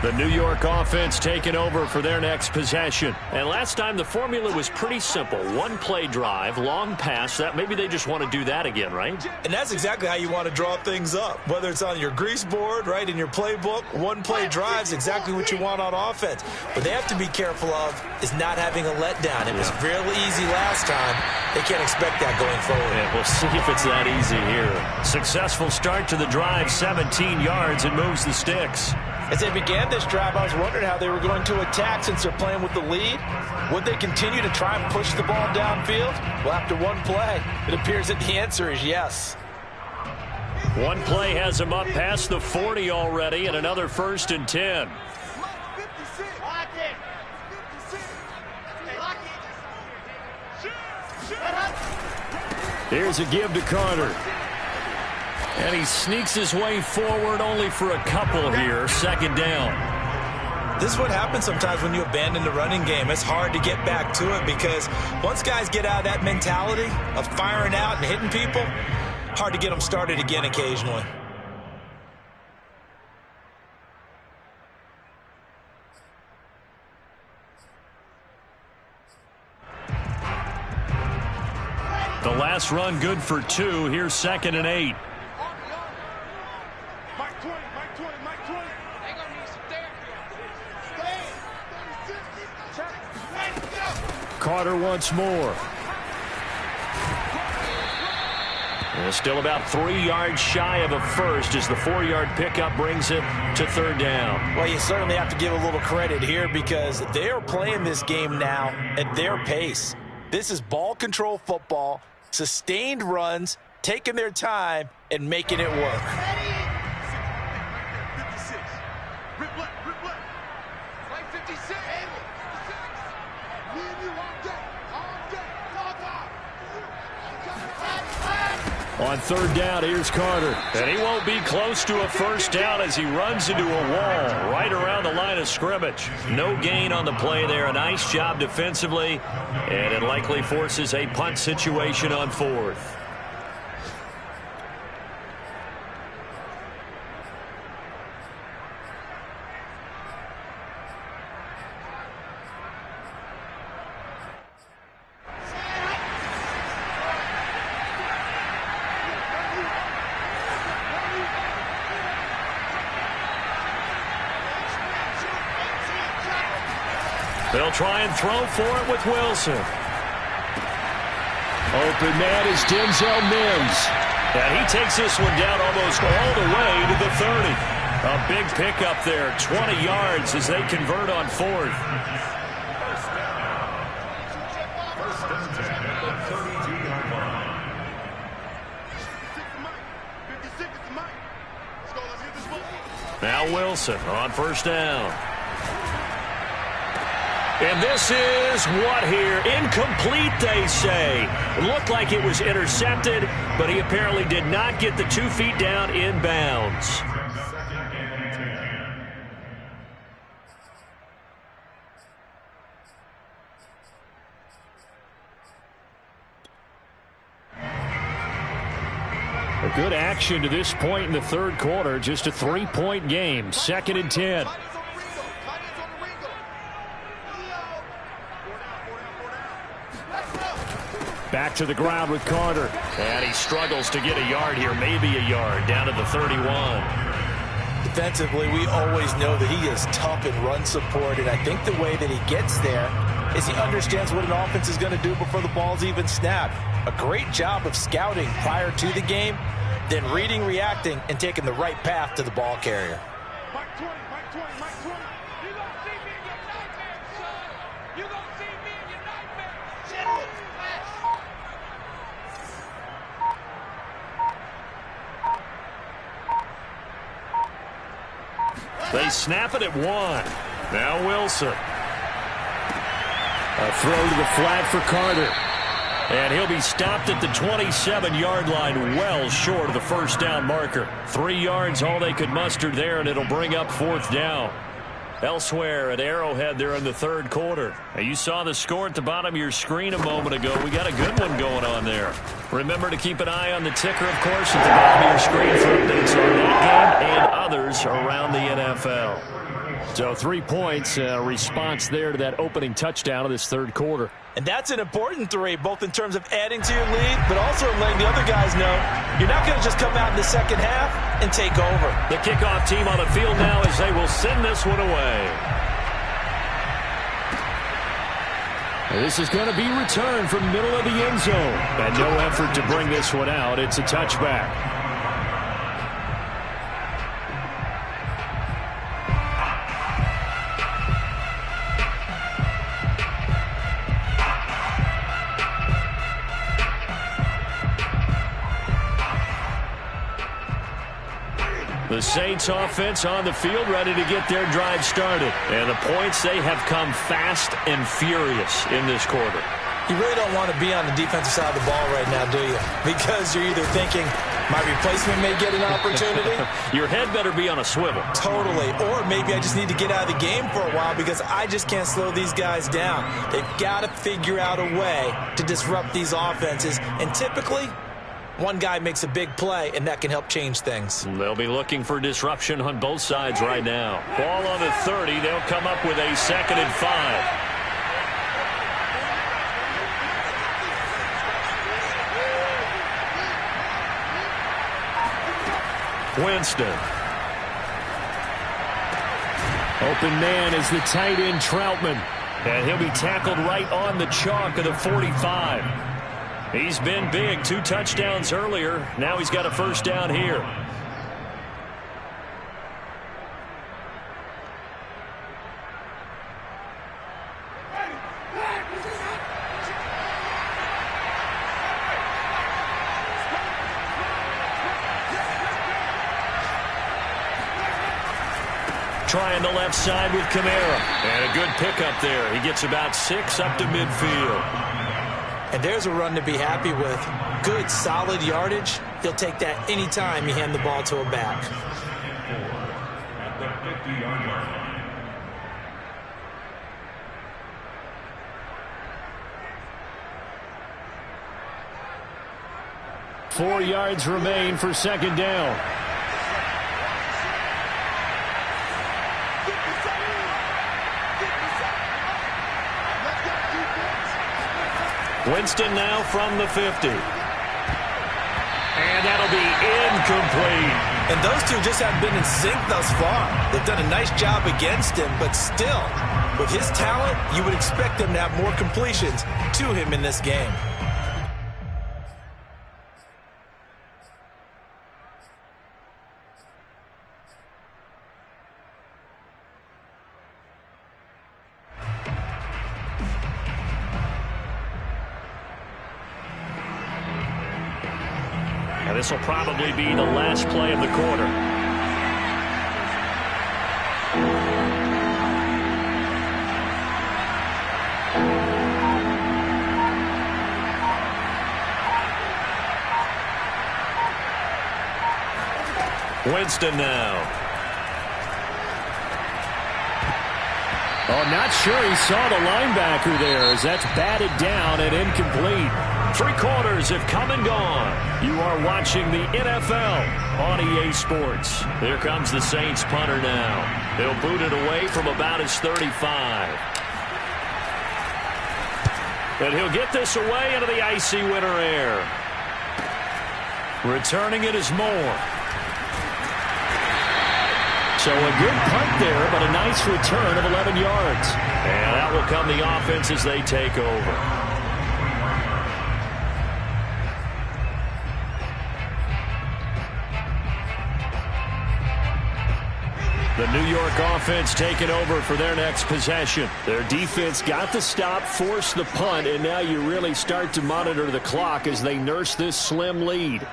The New York offense taking over for their next possession. And last time the formula was pretty simple. One play drive, long pass. That maybe they just want to do that again, right? And that's exactly how you want to draw things up. Whether it's on your grease board, right, in your playbook, one play drive is exactly what you want on offense. What they have to be careful of is not having a letdown. It was real easy last time. They can't expect that going forward. And we'll see if it's that easy here. Successful start to the drive, 17 yards, and moves the sticks. As they began this drive, I was wondering how they were going to attack since they're playing with the lead. Would they continue to try and push the ball downfield? Well, after one play, it appears that the answer is yes. One play has them up past the 40 already, and another 1st and 10. Here's a give to Carter. And he sneaks his way forward only for a couple here. 2nd down. This is what happens sometimes when you abandon the running game. It's hard to get back to it because once guys get out of that mentality of firing out and hitting people, hard to get them started again occasionally. The last run good for 2. Here's 2nd and 8. Carter once more. And still about 3 yards shy of a first as the 4-yard pickup brings it to 3rd down. Well, you certainly have to give a little credit here because they are playing this game now at their pace. This is ball control football, sustained runs, taking their time, and making it work. On 3rd down, here's Carter. And he won't be close to a first down as he runs into a wall right around the line of scrimmage. No gain on the play there. A nice job defensively. And it likely forces a punt situation on 4th. They'll try and throw for it with Wilson. Open man is Denzel Mims. And he takes this one down almost all the way to the 30. A big pickup there, 20 yards as they convert on 4th. Now Wilson on 1st down. And this is what here? Incomplete, they say. It looked like it was intercepted, but he apparently did not get the 2 feet down in bounds. A good action to this point in the 3rd quarter. Just a 3-point game. 2nd and 10. Back to the ground with Carter. And he struggles to get a yard here, maybe a yard, down to the 31. Defensively, we always know that he is tough in run support, and I think the way that he gets there is he understands what an offense is going to do before the ball's even snapped. A great job of scouting prior to the game, then reading, reacting, and taking the right path to the ball carrier. They snap it at 1. Now Wilson. A throw to the flat for Carter. And he'll be stopped at the 27-yard line, well short of the first down marker. 3 yards, all they could muster there, and it'll bring up 4th down. Elsewhere at Arrowhead there in the 3rd quarter. Now, you saw the score at the bottom of your screen a moment ago. We got a good one going on there. Remember to keep an eye on the ticker, of course, at the bottom of your screen for updates on that game and others around the NFL. NFL. So 3 points, response there to that opening touchdown of this third quarter. And that's an important 3, both in terms of adding to your lead, but also letting the other guys know you're not going to just come out in the second half and take over. The kickoff team on the field now as they will send this one away. This is going to be returned from middle of the end zone. And no effort to bring this one out. It's a touchback. The Saints offense on the field ready to get their drive started. And the points, they have come fast and furious in this quarter. You really don't want to be on the defensive side of the ball right now, do you? Because you're either thinking, my replacement may get an opportunity. Your head better be on a swivel. Totally. Or maybe I just need to get out of the game for a while because I just can't slow these guys down. They've got to figure out a way to disrupt these offenses. And typically, one guy makes a big play, and that can help change things. They'll be looking for disruption on both sides right now. Ball on the 30. They'll come up with a 2nd and 5. Winston. Open man is the tight end Troutman. And he'll be tackled right on the chalk of the 45. He's been big. 2 touchdowns earlier. Now he's got a first down here. Trying the left side with Kamara. And a good pickup there. He gets about 6 up to midfield. And there's a run to be happy with. Good, solid yardage. He'll take that anytime you hand the ball to a back. At the 50-yard line. 4 yards remain for 2nd down. Winston now from the 50. And that'll be incomplete. And those two just haven't been in sync thus far. They've done a nice job against him, but still, with his talent, you would expect them to have more completions to him in this game. This will probably be the last play of the quarter. Winston now. Oh, not sure he saw the linebacker there as that's batted down and incomplete. 3 quarters have come and gone. You are watching the NFL on EA Sports. Here comes the Saints punter now. They'll boot it away from about his 35. And he'll get this away into the icy winter air. Returning it is Moore. So a good punt there, but a nice return of 11 yards. And out will come the offense as they take over. The New York offense taking over for their next possession. Their defense got the stop, forced the punt, and now you really start to monitor the clock as they nurse this slim lead.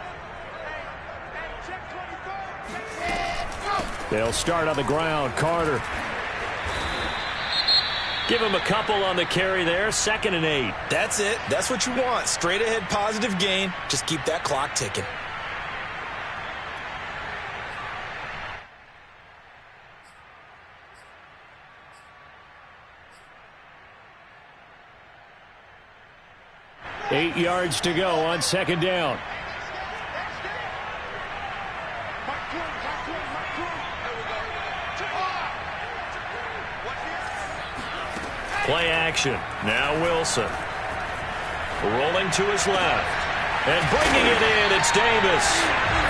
They'll start on the ground. Carter. Give him a couple on the carry there. 2nd and 8. That's it. That's what you want. Straight ahead positive gain. Just keep that clock ticking. Eight yards to go on 2nd down. Play action. Now Wilson. Rolling to his left. And bringing it in, it's Davis.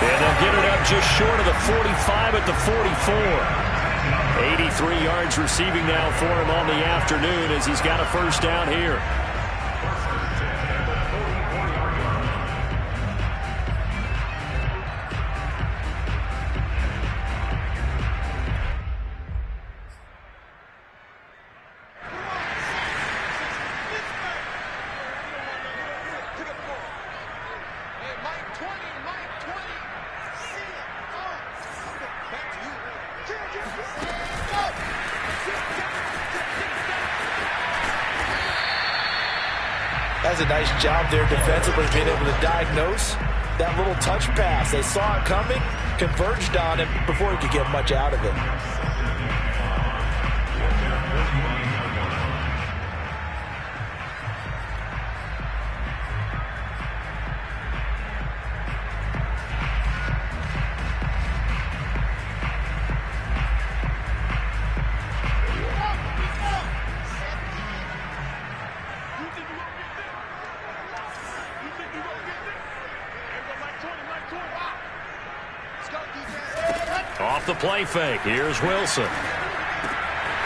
And they'll get it up just short of the 45 at the 44. 83 yards receiving now for him on the afternoon as he's got a first down here. That's a nice job there defensively, being able to diagnose that little touch pass. They saw it coming, converged on him before he could get much out of it. Off the play fake. Here's Wilson.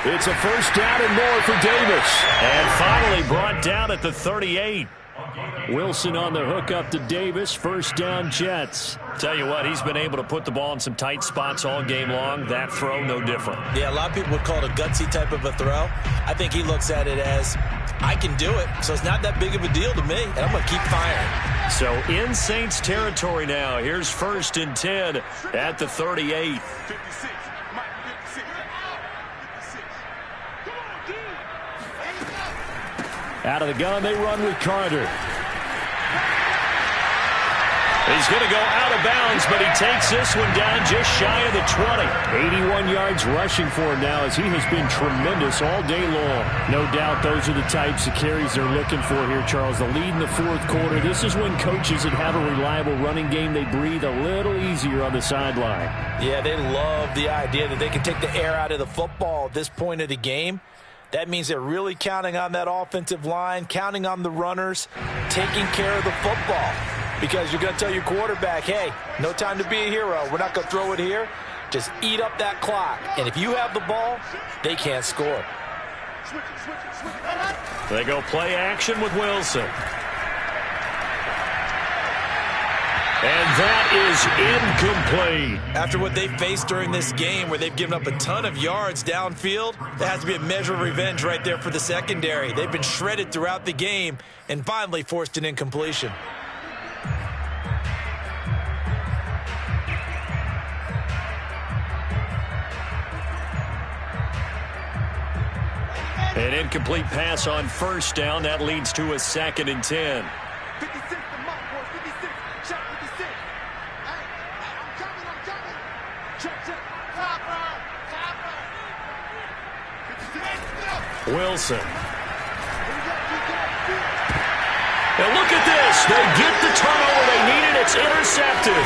It's a first down and more for Davis. And finally brought down at the 38. Wilson on the hook up to Davis. First down, Jets. Tell you what, he's been able to put the ball in some tight spots all game long. That throw, no different. Yeah, a lot of people would call it a gutsy type of a throw. I think he looks at it as, I can do it, so it's not that big of a deal to me, and I'm going to keep firing. So in Saints territory now. Here's first and 10 at the 38. Out of the gun, they run with Carter. He's going to go out of bounds, but he takes this one down just shy of the 20. 81 yards rushing for him now as he has been tremendous all day long. No doubt those are the types of carries they're looking for here, Charles. The lead in the fourth quarter. This is when coaches that have a reliable running game, they breathe a little easier on the sideline. Yeah, they love the idea that they can take the air out of the football at this point of the game. That means they're really counting on that offensive line, counting on the runners, taking care of the football. Because you're going to tell your quarterback, hey, no time to be a hero. We're not going to throw it here. Just eat up that clock. And if you have the ball, they can't score. They go play action with Wilson. And that is incomplete. After what they faced during this game where they've given up a ton of yards downfield, there has to be a measure of revenge right there for the secondary. They've been shredded throughout the game and finally forced an incompletion. An incomplete pass on first down. That leads to a 2nd and 10. Wilson. Now look at this. They get the turnover they needed. It's intercepted.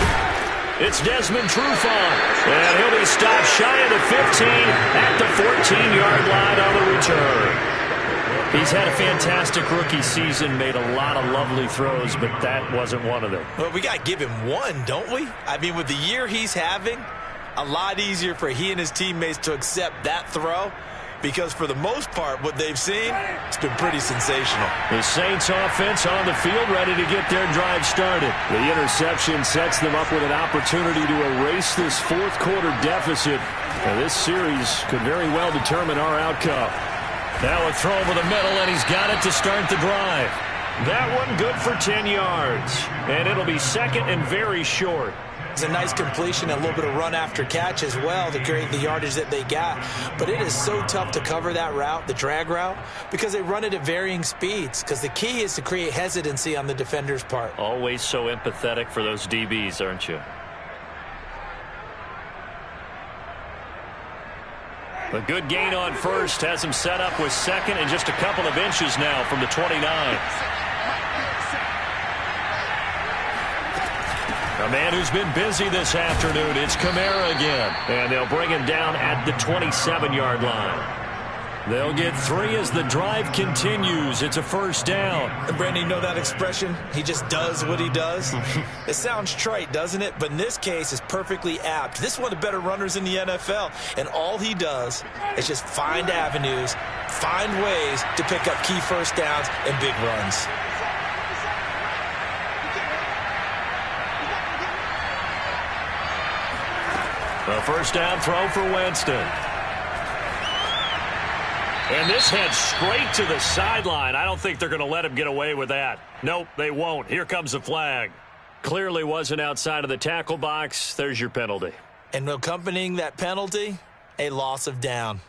It's Desmond Trufant. And he'll be stopped shy of the 15 at the 14-yard line on the return. He's had a fantastic rookie season, made a lot of lovely throws, but that wasn't one of them. Well, we got to give him one, don't we? I mean, with the year he's having, a lot easier for he and his teammates to accept that throw. Because for the most part, what they've seen, it's been pretty sensational. The Saints offense on the field, ready to get their drive started. The interception sets them up with an opportunity to erase this fourth quarter deficit. And this series could very well determine our outcome. Now a throw over the middle, and he's got it to start the drive. That one good for 10 yards. And it'll be second and very short. It's a nice completion and a little bit of run after catch as well to create the yardage that they got. But it is so tough to cover that route, the drag route, because they run it at varying speeds. Because the key is to create hesitancy on the defender's part. Always so empathetic for those DBs, aren't you? A good gain on first has him set up with second and just a couple of inches now from the 29. A man who's been busy this afternoon, it's Kamara again. And they'll bring him down at the 27-yard line. They'll get 3 as the drive continues. It's a first down. And Brandon, you know that expression? He just does what he does. It sounds trite, doesn't it? But in this case, it's perfectly apt. This is one of the better runners in the NFL. And all he does is just find avenues, find ways to pick up key first downs and big runs. A first down throw for Winston. And this heads straight to the sideline. I don't think they're going to let him get away with that. Nope, they won't. Here comes the flag. Clearly wasn't outside of the tackle box. There's your penalty. And accompanying that penalty, a loss of down.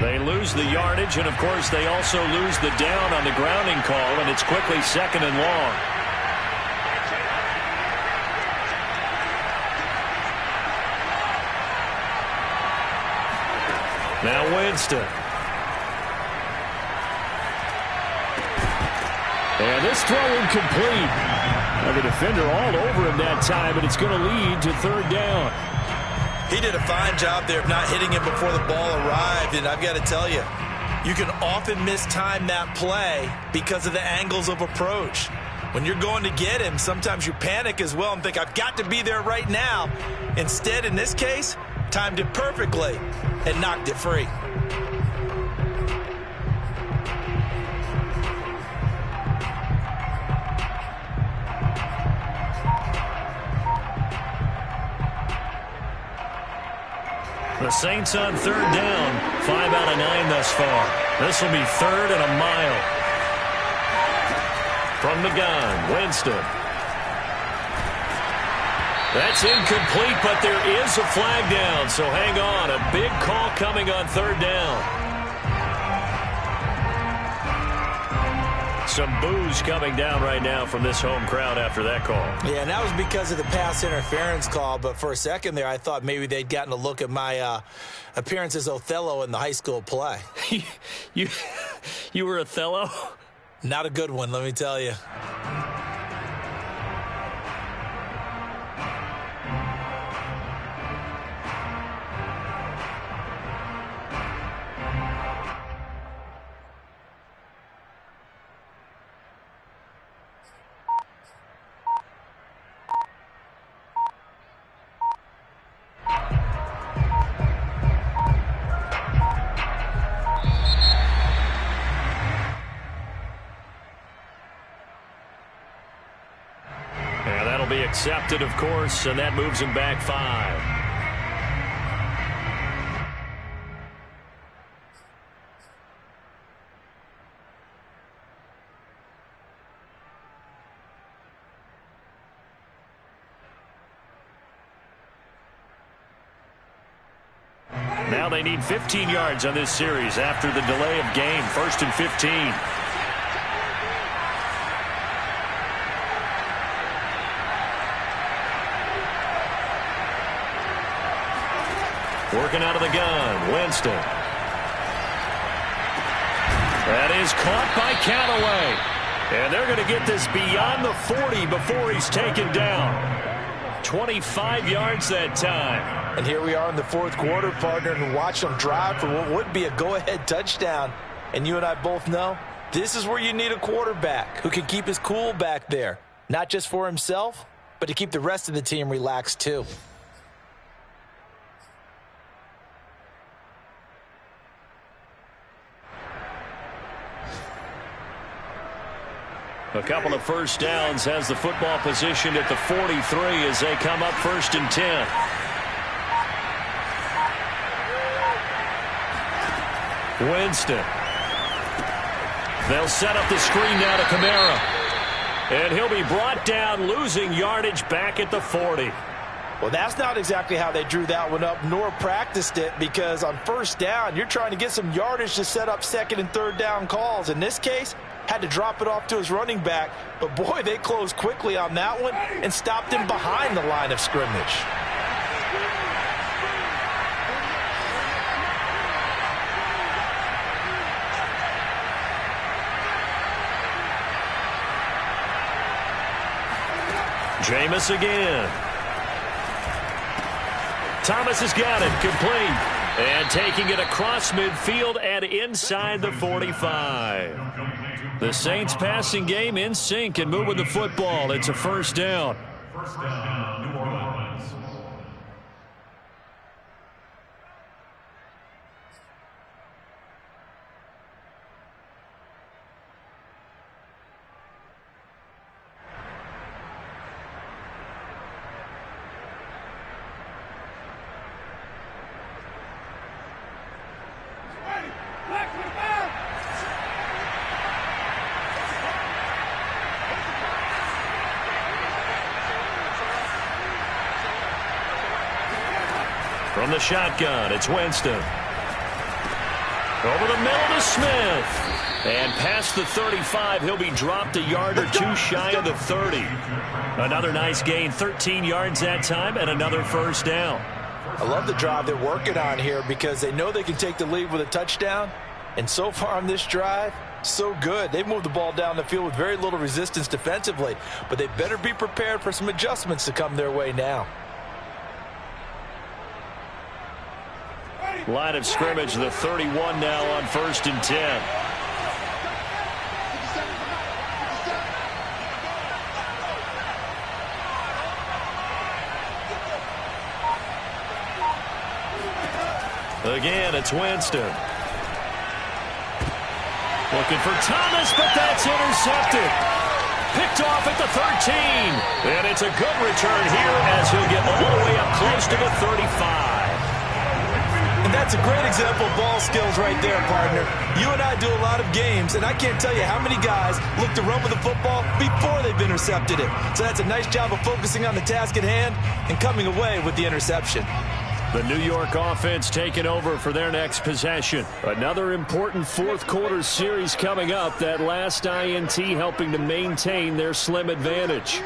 They lose the yardage, and, of course, they also lose the down on the grounding call, and it's quickly second and long. Now Winston. And this throw incomplete. Now the defender all over him that time, and it's going to lead to third down. He did a fine job there of not hitting him before the ball arrived, and I've got to tell you, you can often mistime that play because of the angles of approach. When you're going to get him, sometimes you panic as well and think, I've got to be there right now. Instead, in this case, timed it perfectly and knocked it free. The Saints on third down. 5 out of 9 thus far. This will be third and a mile. From the gun, Winston. That's incomplete, but there is a flag down, so hang on. A big call coming on third down. Some boos coming down right now from this home crowd after that call. Yeah, and that was because of the pass interference call, but for a second there I thought maybe they'd gotten a look at my appearance as Othello in the high school play. You were Othello? Not a good one, let me tell you. Be accepted, of course, and that moves him back 5. Now they need 15 yards on this series after the delay of game. 1st and 15. Working out of the gun, Winston. That is caught by Callaway. And they're going to get this beyond the 40 before he's taken down. 25 yards that time. And here we are in the fourth quarter, partner, and watch them drive for what would be a go-ahead touchdown. And you and I both know this is where you need a quarterback who can keep his cool back there. Not just for himself, but to keep the rest of the team relaxed too. A couple of first downs has the football positioned at the 43 as they come up 1st and 10. Winston. They'll set up the screen now to Kamara. And he'll be brought down, losing yardage back at the 40. Well, that's not exactly how they drew that one up, nor practiced it, because on first down, you're trying to get some yardage to set up 2nd and 3rd down calls. In this case, had to drop it off to his running back, but boy, they closed quickly on that one and stopped him behind the line of scrimmage. Jameis again. Thomas has got it. Complete. And taking it across midfield and inside the 45. The Saints passing game in sync and moving the football. It's a first down. First down, New Orleans. From the shotgun, it's Winston. Over the middle to Smith. And past the 35, he'll be dropped a yard or two shy of the 30. Another nice gain, 13 yards that time, and another first down. I love the drive they're working on here because they know they can take the lead with a touchdown. And so far on this drive, so good. They've moved the ball down the field with very little resistance defensively. But they better be prepared for some adjustments to come their way now. Line of scrimmage, the 31 now on 1st and 10. Again, it's Winston. Looking for Thomas, but that's intercepted. Picked off at the 13. And it's a good return here as he'll get all the way up close to the 35. And that's a great example of ball skills right there, partner. You and I do a lot of games, and I can't tell you how many guys look to run with the football before they've intercepted it. So that's a nice job of focusing on the task at hand and coming away with the interception. The New York offense taking over for their next possession. Another important fourth quarter series coming up. That last INT helping to maintain their slim advantage.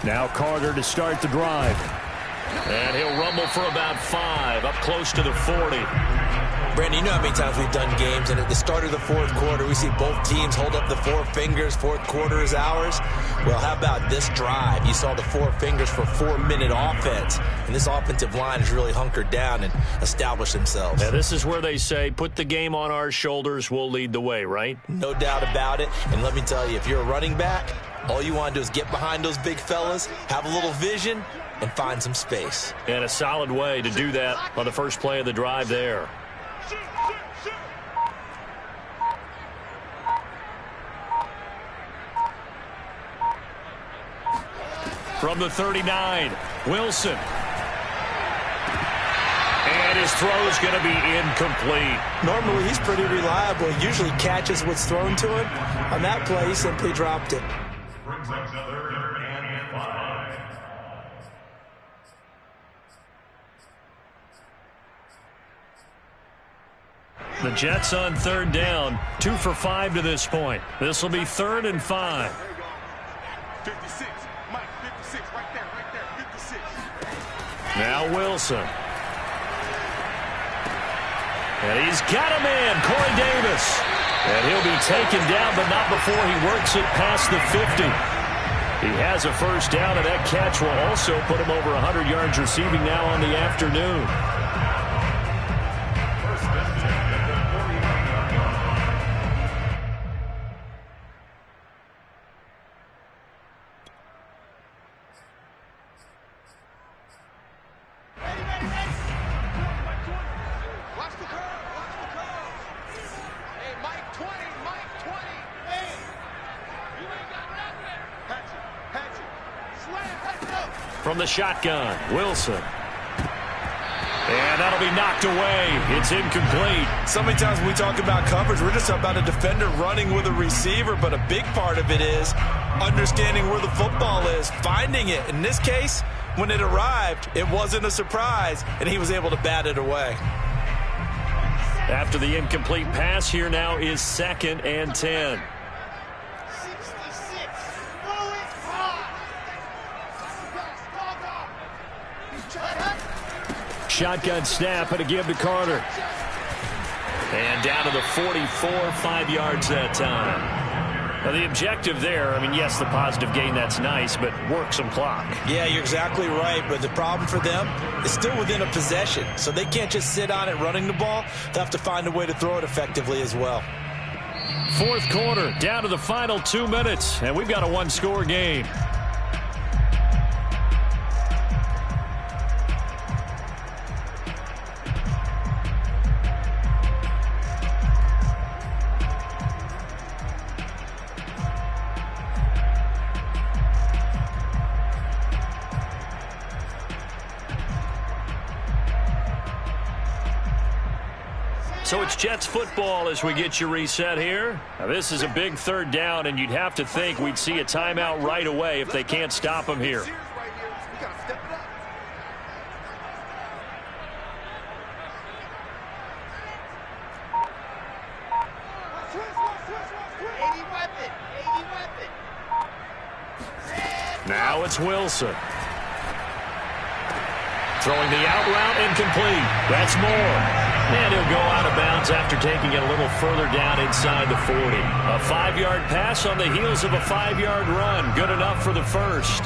Now Carter to start the drive. And he'll rumble for about 5, up close to the 40. Brandon, you know how many times we've done games, and at the start of the fourth quarter, we see both teams hold up the 4 fingers, fourth quarter is ours. Well, how about this drive? You saw the 4 fingers for 4-minute offense, and this offensive line has really hunkered down and established themselves. Now, this is where they say, put the game on our shoulders, we'll lead the way, right? No doubt about it, and let me tell you, if you're a running back, all you want to do is get behind those big fellas, have a little vision, and find some space. And a solid way to do that on the first play of the drive there. From the 39, Wilson. And his throw's going to be incomplete. Normally, he's pretty reliable. He usually catches what's thrown to him. On that play, he simply dropped it. Brings up 3rd and 5. The Jets on 3rd down, 2 for 5 to this point. This will be 3rd and 5. 56, Mike, 56, right there, 56. Now Wilson. And he's got a man, Corey Davis. And he'll be taken down, but not before he works it past the 50. He has a first down, and that catch will also put him over 100 yards receiving now on the afternoon. From the shotgun, Wilson. And that'll be knocked away. It's incomplete. So many times when we talk about coverage, we're just about a defender running with a receiver, but a big part of it is understanding where the football is, finding it. In this case, when it arrived, it wasn't a surprise, and he was able to bat it away. After the incomplete pass, here now is 2nd and 10. Shotgun snap and a give to Carter. And down to the 44, 5 yards that time. Well, the objective there, I mean, yes, the positive gain, that's nice, but work some clock. Yeah, you're exactly right, but the problem for them is still within a possession, so they can't just sit on it running the ball. They'll have to find a way to throw it effectively as well. Fourth quarter, down to the final 2 minutes, and we've got a one-score game. So it's Jets football as we get you reset here. Now, this is a big third down, and you'd have to think we'd see a timeout right away if they can't stop them here. Now it's Wilson. Throwing the out route, incomplete. That's Moore. And he'll go out of bounds after taking it a little further down inside the 40. A 5-yard pass on the heels of a 5-yard run. Good enough for the first.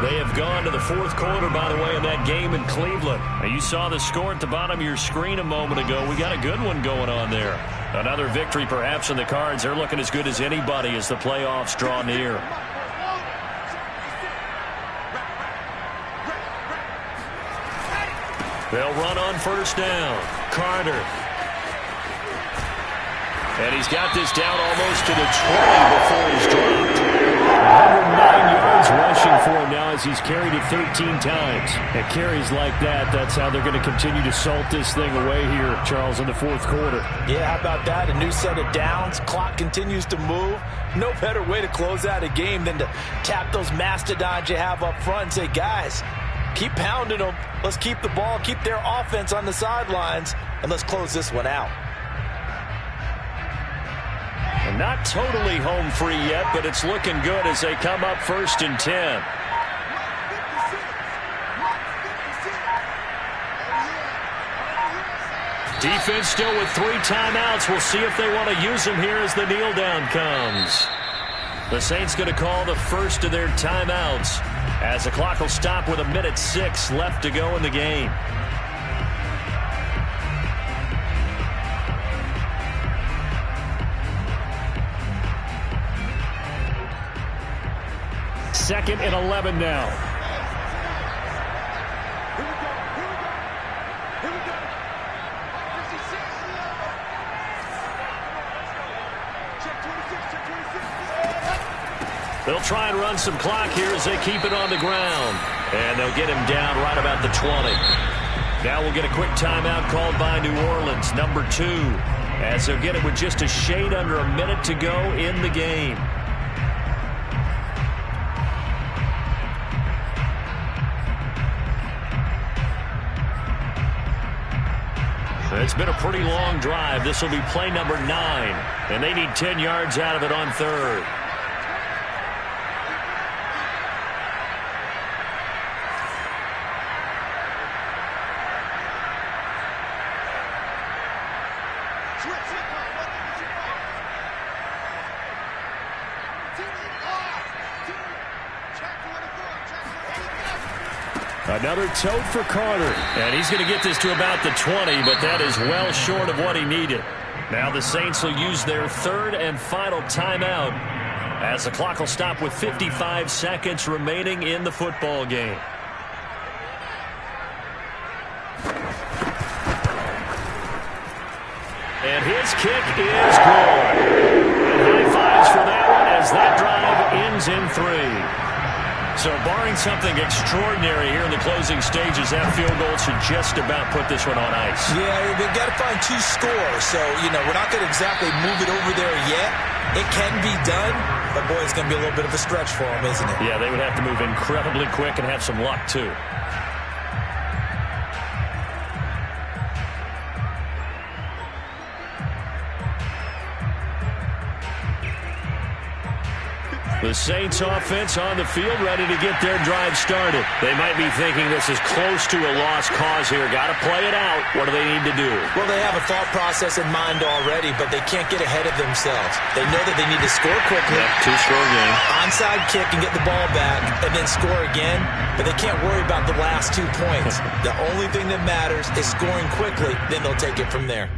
They have gone to the fourth quarter, by the way, in that game in Cleveland. Now, you saw the score at the bottom of your screen a moment ago. We got a good one going on there. Another victory perhaps in the cards. They're looking as good as anybody as the playoffs draw near. They'll run on first down. Carter. And he's got this down almost to the 20 before he's dropped. 109 yards rushing for him now as he's carried it 13 times. At carries like that, that's how they're going to continue to salt this thing away here, Charles, in the fourth quarter. Yeah, how about that? A new set of downs. Clock continues to move. No better way to close out a game than to tap those mastodons you have up front and say, guys, keep pounding them. Let's keep the ball, keep their offense on the sidelines, and let's close this one out. And not totally home free yet, but it's looking good as they come up 1st and 10. Defense still with 3 timeouts. We'll see if they want to use them here as the kneel down comes. The Saints going to call the first of their timeouts as the clock will stop with 1:06 left to go in the game. Second and 11 now. They'll try and run some clock here as they keep it on the ground. And they'll get him down right about the 20. Now we'll get a quick timeout called by New Orleans, number 2, as they'll get it with just a shade under a minute to go in the game. It's been a pretty long drive. This will be play number 9, and they need 10 yards out of it on third. Another tote for Carter, and he's going to get this to about the 20, but that is well short of what he needed. Now the Saints will use their third and final timeout as the clock will stop with 55 seconds remaining in the football game. And his kick is good. And high fives for that one as that drive ends in 3. So barring something extraordinary here in the closing stages, that field goal should just about put this one on ice. Yeah, they've got to find 2 scores. So, we're not going to exactly move it over there yet. It can be done, but boy, it's going to be a little bit of a stretch for them, isn't it? Yeah, they would have to move incredibly quick and have some luck, too. The Saints offense on the field, ready to get their drive started. They might be thinking this is close to a lost cause here. Got to play it out. What do they need to do? Well, they have a thought process in mind already, but they can't get ahead of themselves. They know that they need to score quickly. Yep, two-score game. Onside kick and get the ball back and then score again, but they can't worry about the last 2 points. The only thing that matters is scoring quickly, then they'll take it from there.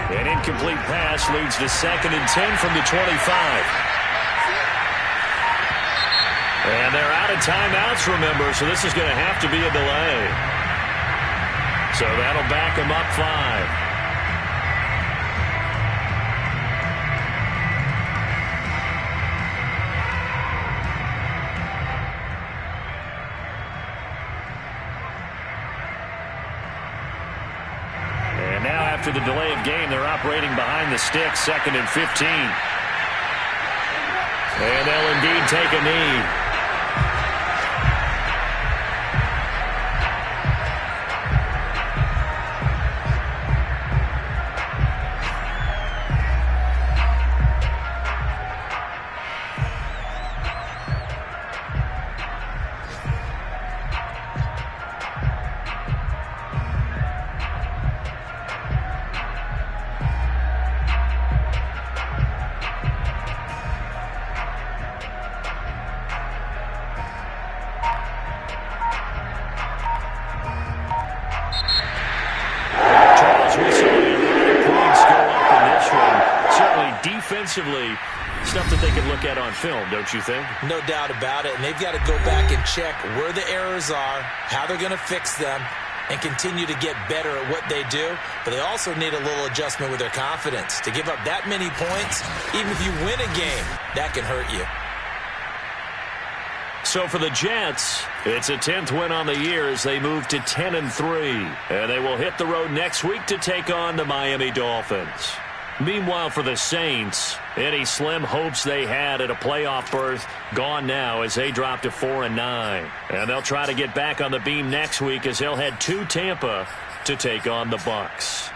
An incomplete pass leads to 2nd and 10 from the 25. And they're out of timeouts, remember, so this is going to have to be a delay. So that'll back them up 5. And now after the delay of game, they're operating behind the sticks, 2nd and 15. And they'll indeed take a knee. Defensively, stuff that they can look at on film, don't you think? No doubt about it, and they've got to go back and check where the errors are, how they're going to fix them, and continue to get better at what they do. But they also need a little adjustment with their confidence. To give up that many points, even if you win a game, that can hurt you. So for the Jets, it's a 10th win on the year as they move to 10-3. And they will hit the road next week to take on the Miami Dolphins. Meanwhile, for the Saints, any slim hopes they had at a playoff berth gone now as they drop to 4-9. And they'll try to get back on the beam next week as they'll head to Tampa to take on the Bucs.